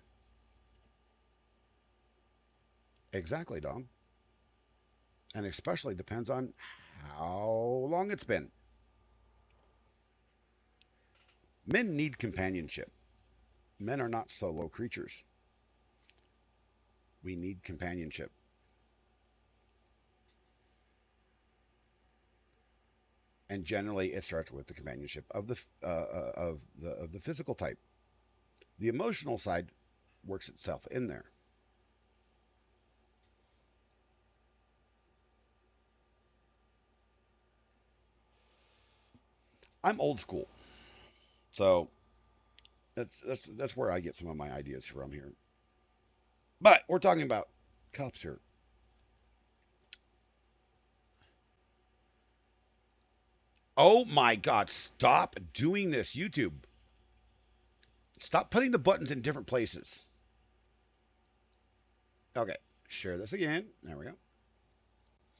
B: Exactly, Dom. And especially depends on how long it's been. Men need companionship. Men are not solo creatures. We need companionship. and generally it starts with the companionship of the physical type. The emotional side works itself in there. I'm old school, so that's where I get some of my ideas from here. But we're talking about cops here. Oh my God! Stop doing this, YouTube. Stop putting the buttons in different places. Okay, share this again. There we go.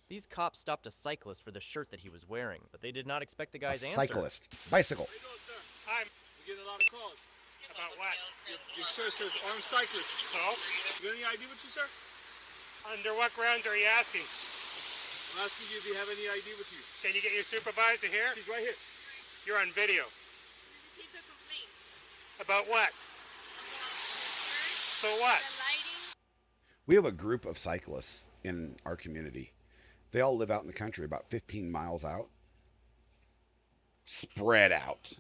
L: These cops stopped a cyclist for the shirt that he was wearing, but they did not expect the guy's answer.
B: Cyclist. Bicycle.
J: How you doing, sir? Hi. We get a lot of calls. About what? Your shirt says armed cyclist. So? You got any ID with you, sir? Under what grounds are you asking? I'm asking you if you have any ID with you. Can you get your supervisor here? She's right here. You're on video.
M: We received a complaint.
J: About what? So what?
M: The lighting.
B: We have a group of cyclists in our community. They all live out in the country, about 15 miles out. Spread out.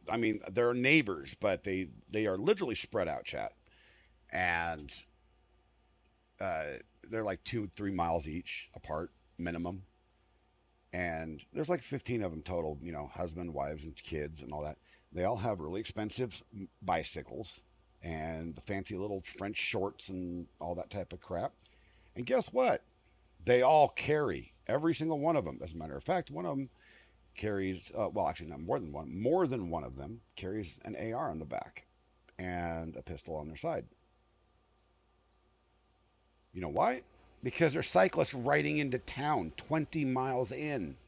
B: I mean, they're neighbors, but they are literally spread out, chat. And they're like 2-3 miles each apart, minimum. And there's like 15 of them total, you know, husband, wives, and kids and all that. They all have really expensive bicycles and the fancy little French shorts and all that type of crap. And guess what? They all carry, every single one of them. As a matter of fact, one of them carries, well, actually not more than one. More than one of them carries an AR on the back and a pistol on their side. You know why? Because they're cyclists riding into town 20 miles in.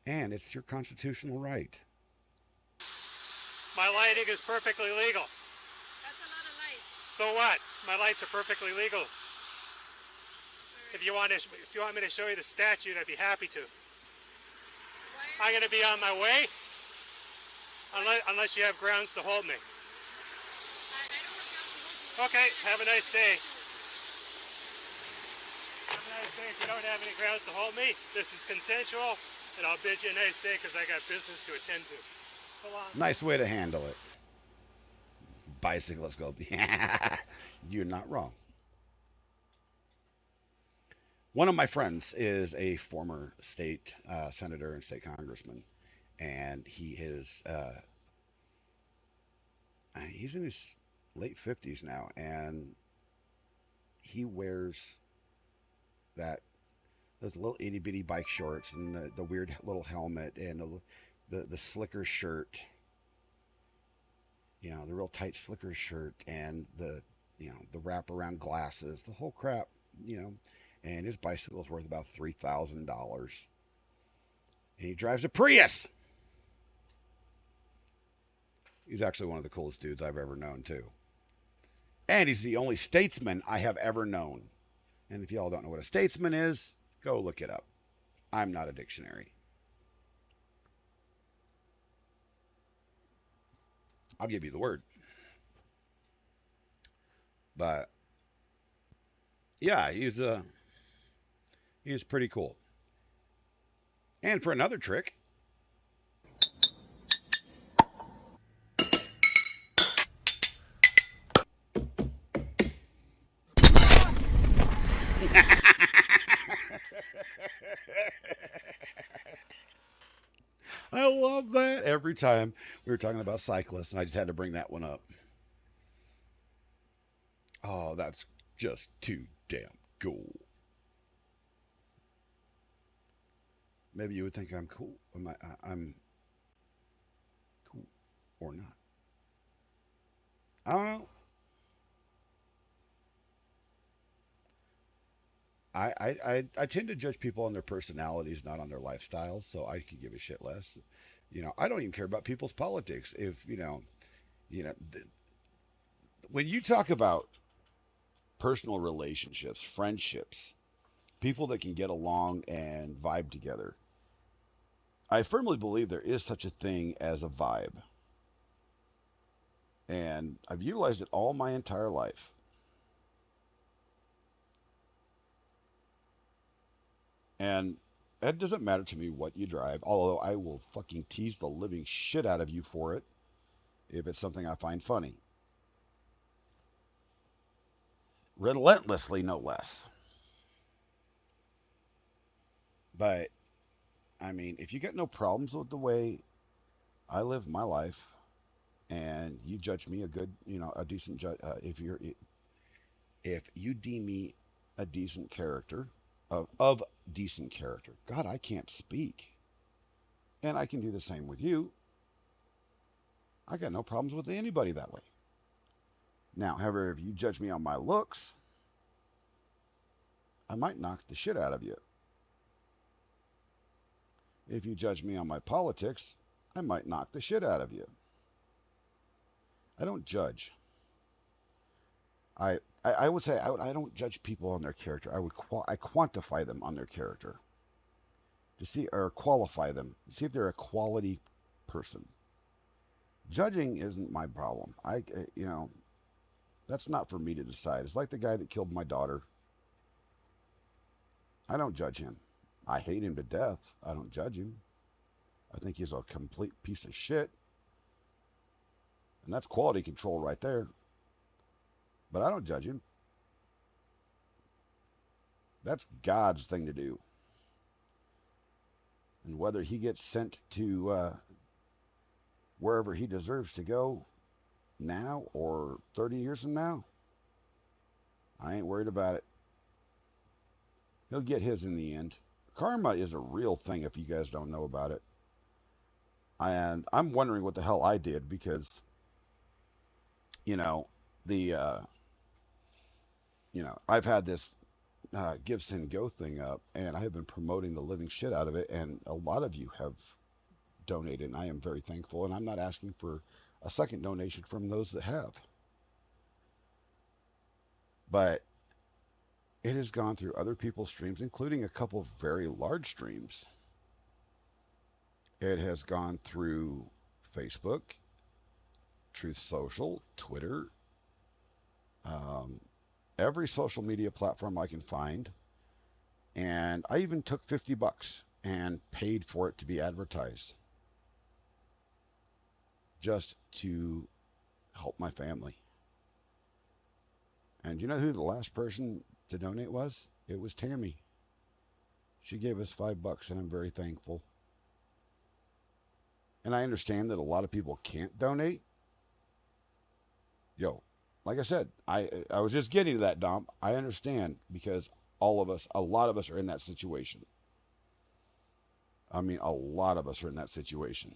B: And it's your constitutional right.
J: My lighting is perfectly legal.
M: That's a lot of lights.
J: So what? My lights are perfectly legal. If you want me to show you the statute, I'd be happy to. I'm going to be on my way, unless you have grounds to hold me. Okay, have a nice day. Have a nice day. If you don't have any grounds to hold me, this is consensual, and I'll bid you a nice day because I got business to attend to. So long.
B: Nice way to handle it. Bicyclists go, you're not wrong. One of my friends is a former state senator and state congressman, and he's in his late 50s now, and he wears those little itty bitty bike shorts and the weird little helmet and the slicker shirt, you know, the real tight slicker shirt and the wraparound glasses, the whole crap, you know. And his bicycle is worth about $3,000. And he drives a Prius. He's actually one of the coolest dudes I've ever known, too. And he's the only statesman I have ever known. And if y'all don't know what a statesman is, go look it up. I'm not a dictionary. I'll give you the word. But, yeah, he's pretty cool. And for another trick, I love that every time we were talking about cyclists, and I just had to bring that one up. Oh, that's just too damn cool. Maybe you would think I'm cool. I'm cool or not. I don't know. I tend to judge people on their personalities, not on their lifestyles, so I could give a shit less. You know, I don't even care about people's politics. If when you talk about personal relationships, friendships, people that can get along and vibe together, I firmly believe there is such a thing as a vibe. And I've utilized it all my entire life. And it doesn't matter to me what you drive, although I will fucking tease the living shit out of you for it if it's something I find funny. Relentlessly, no less. But, I mean, if you got no problems with the way I live my life, and you judge me a good, a decent judge, if you deem me a decent character, of decent character, God, I can't speak. And I can do the same with you. I got no problems with anybody that way. Now, however, if you judge me on my looks, I might knock the shit out of you. If you judge me on my politics, I might knock the shit out of you. I don't judge. I would say I don't judge people on their character. I quantify them on their character to see, or qualify them, to see if they're a quality person. Judging isn't my problem. That's not for me to decide. It's like the guy that killed my daughter. I don't judge him. I hate him to death. I don't judge him. I think he's a complete piece of shit. And that's quality control right there. But I don't judge him. That's God's thing to do. And whether he gets sent to wherever he deserves to go now or 30 years from now, I ain't worried about it. He'll get his in the end. Karma is a real thing if you guys don't know about it. And I'm wondering what the hell I did because, I've had this Give, Send, Go thing up, and I have been promoting the living shit out of it, and a lot of you have donated, and I am very thankful, and I'm not asking for a second donation from those that have. But it has gone through other people's streams, including a couple of very large streams. It has gone through Facebook, Truth Social, Twitter, every social media platform I can find. And I even took $50 and paid for it to be advertised just to help my family. And you know who the last person to donate was? It was Tammy. She gave us $5 and I'm very thankful. And I understand that a lot of people can't donate. Like I said, I was just getting to that, Dom. I understand because a lot of us are in that situation. I mean, a lot of us are in that situation.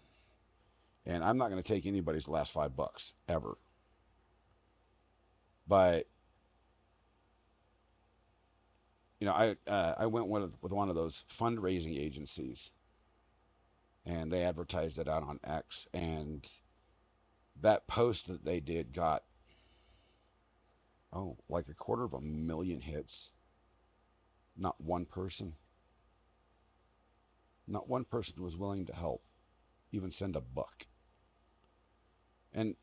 B: And I'm not going to take anybody's last $5 ever. But I went with one of those fundraising agencies, and they advertised it out on X, and that post that they did got like 250,000 hits. Not one person was willing to help, even send $1. And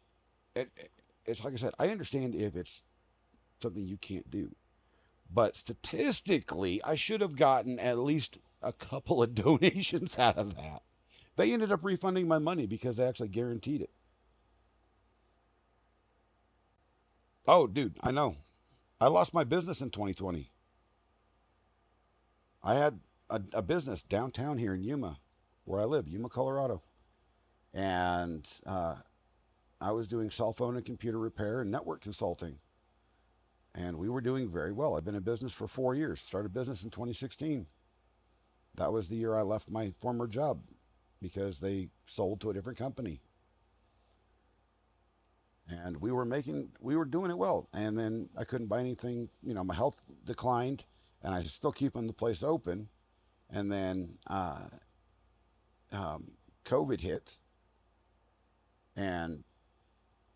B: it's like I said, I understand if it's something you can't do. But statistically, I should have gotten at least a couple of donations out of that. They ended up refunding my money because they actually guaranteed it. Oh, dude, I know. I lost my business in 2020. I had a business downtown here in Yuma, where I live, Yuma, Colorado. And I was doing cell phone and computer repair and network consulting. And we were doing very well. I've been in business for 4 years. Started business in 2016. That was the year I left my former job because they sold to a different company. And we were doing it well. And then I couldn't buy anything. My health declined, and I was still keeping the place open. And then COVID hit, and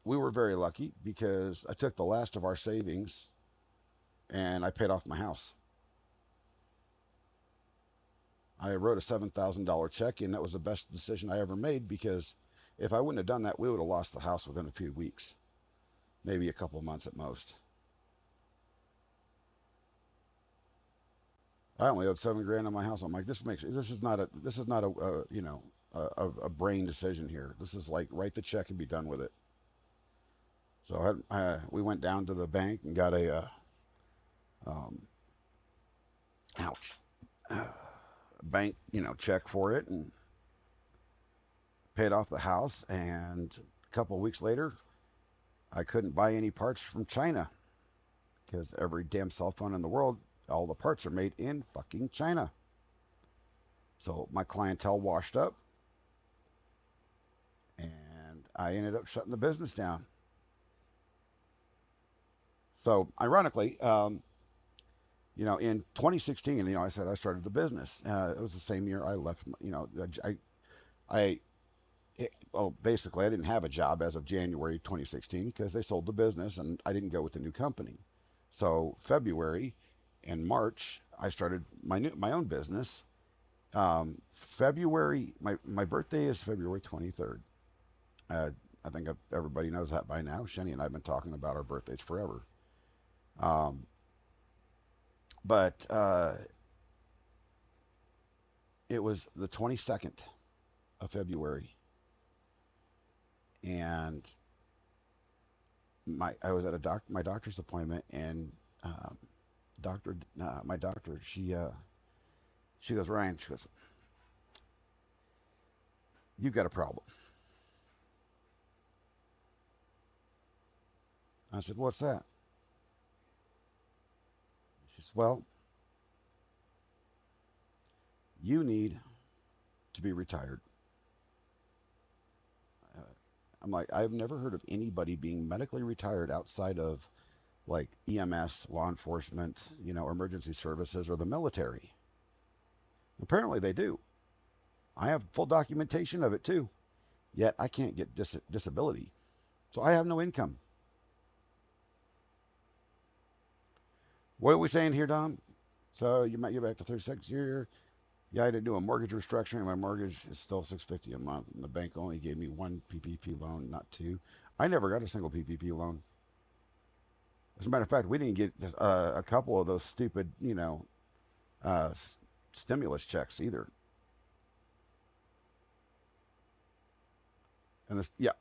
B: we were very lucky because I took the last of our savings and I paid off my house. I wrote a $7,000 check, and that was the best decision I ever made because if I wouldn't have done that, we would have lost the house within a few weeks, maybe a couple of months at most. I only owed $7 grand on my house. I'm like, this is not a you know, a brain decision here. This is like, write the check and be done with it. So we went down to the bank and got a ouch, bank, you know, check for it and paid off the house. And a couple of weeks later, I couldn't buy any parts from China because every damn cell phone in the world, all the parts are made in fucking China. So my clientele washed up, and I ended up shutting the business down. So ironically, you know, in 2016, you know, I said I started the business. It was the same year I left. You know, well, basically, I didn't have a job as of January 2016 because they sold the business, and I didn't go with the new company. So February and March, I started my own business. February, my birthday is February 23rd. I think everybody knows that by now. Shenny and I have been talking about our birthdays forever. But it was the 22nd of February, and I was at my doctor's appointment, and my doctor, she goes, Ryan, she goes, you've got a problem. I said, what's that? She says, well, you need to be retired. I'm like, I've never heard of anybody being medically retired outside of like EMS, law enforcement, you know, emergency services, or the military. Apparently they do. I have full documentation of it too. Yet I can't get disability. So I have no income. What are we saying here, Dom? So you might get back to 36 year. Yeah, I had to do a mortgage restructuring. My mortgage is still $650 a month, and the bank only gave me one PPP loan, not two. I never got a single PPP loan. As a matter of fact, we didn't get a couple of those stupid, you know, stimulus checks either. And this, yeah,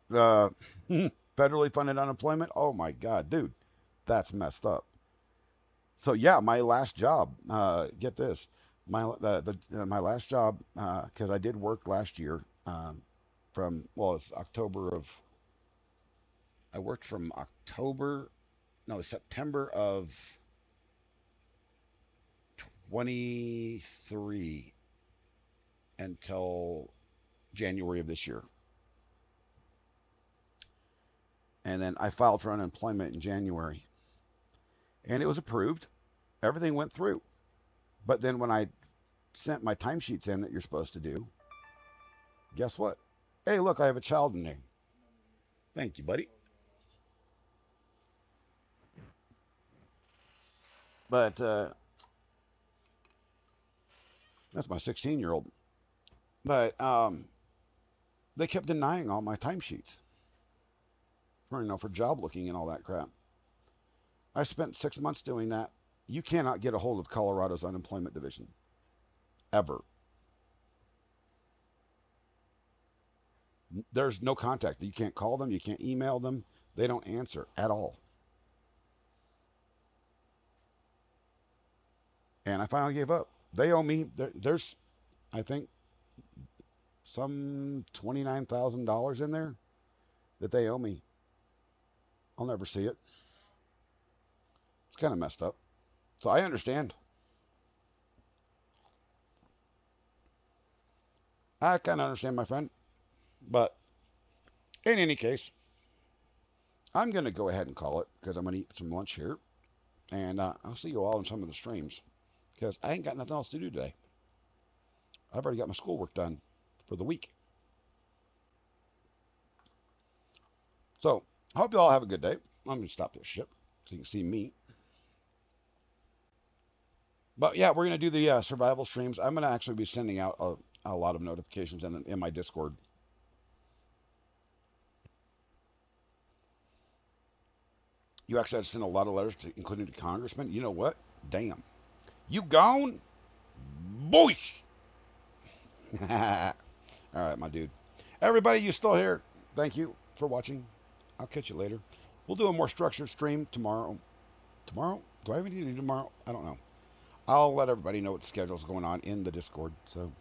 B: federally funded unemployment. Oh my God, dude, that's messed up. So yeah, my last job. Get this, my last job, because I did work last year. It's October of. I worked from September of 23 until January of this year. And then I filed for unemployment in January. And it was approved. Everything went through. But then when I sent my timesheets in that you're supposed to do, guess what? Hey, look, I have a child in there. Thank you, buddy. But that's my 16-year-old. But they kept denying all my timesheets for, you know, for job looking and all that crap. I spent 6 months doing that. You cannot get a hold of Colorado's unemployment division. Ever. There's no contact. You can't call them. You can't email them. They don't answer at all. And I finally gave up. They owe me, there's, I think, some $29,000 in there that they owe me. I'll never see it. It's kind of messed up. So I understand. I kind of understand, my friend. But in any case, I'm going to go ahead and call it because I'm going to eat some lunch here. And I'll see you all in some of the streams because I ain't got nothing else to do today. I've already got my schoolwork done for the week. So I hope you all have a good day. I'm going to stop this ship so you can see me. But yeah, we're going to do the survival streams. I'm going to actually be sending out a lot of notifications in my Discord. You actually had to send a lot of letters, including to congressmen. You know what? Damn. You gone? Boish! All right, my dude. Everybody, you still here? Thank you for watching. I'll catch you later. We'll do a more structured stream tomorrow. Tomorrow? Do I have anything to do tomorrow? I don't know. I'll let everybody know what the schedule's going on in the Discord. So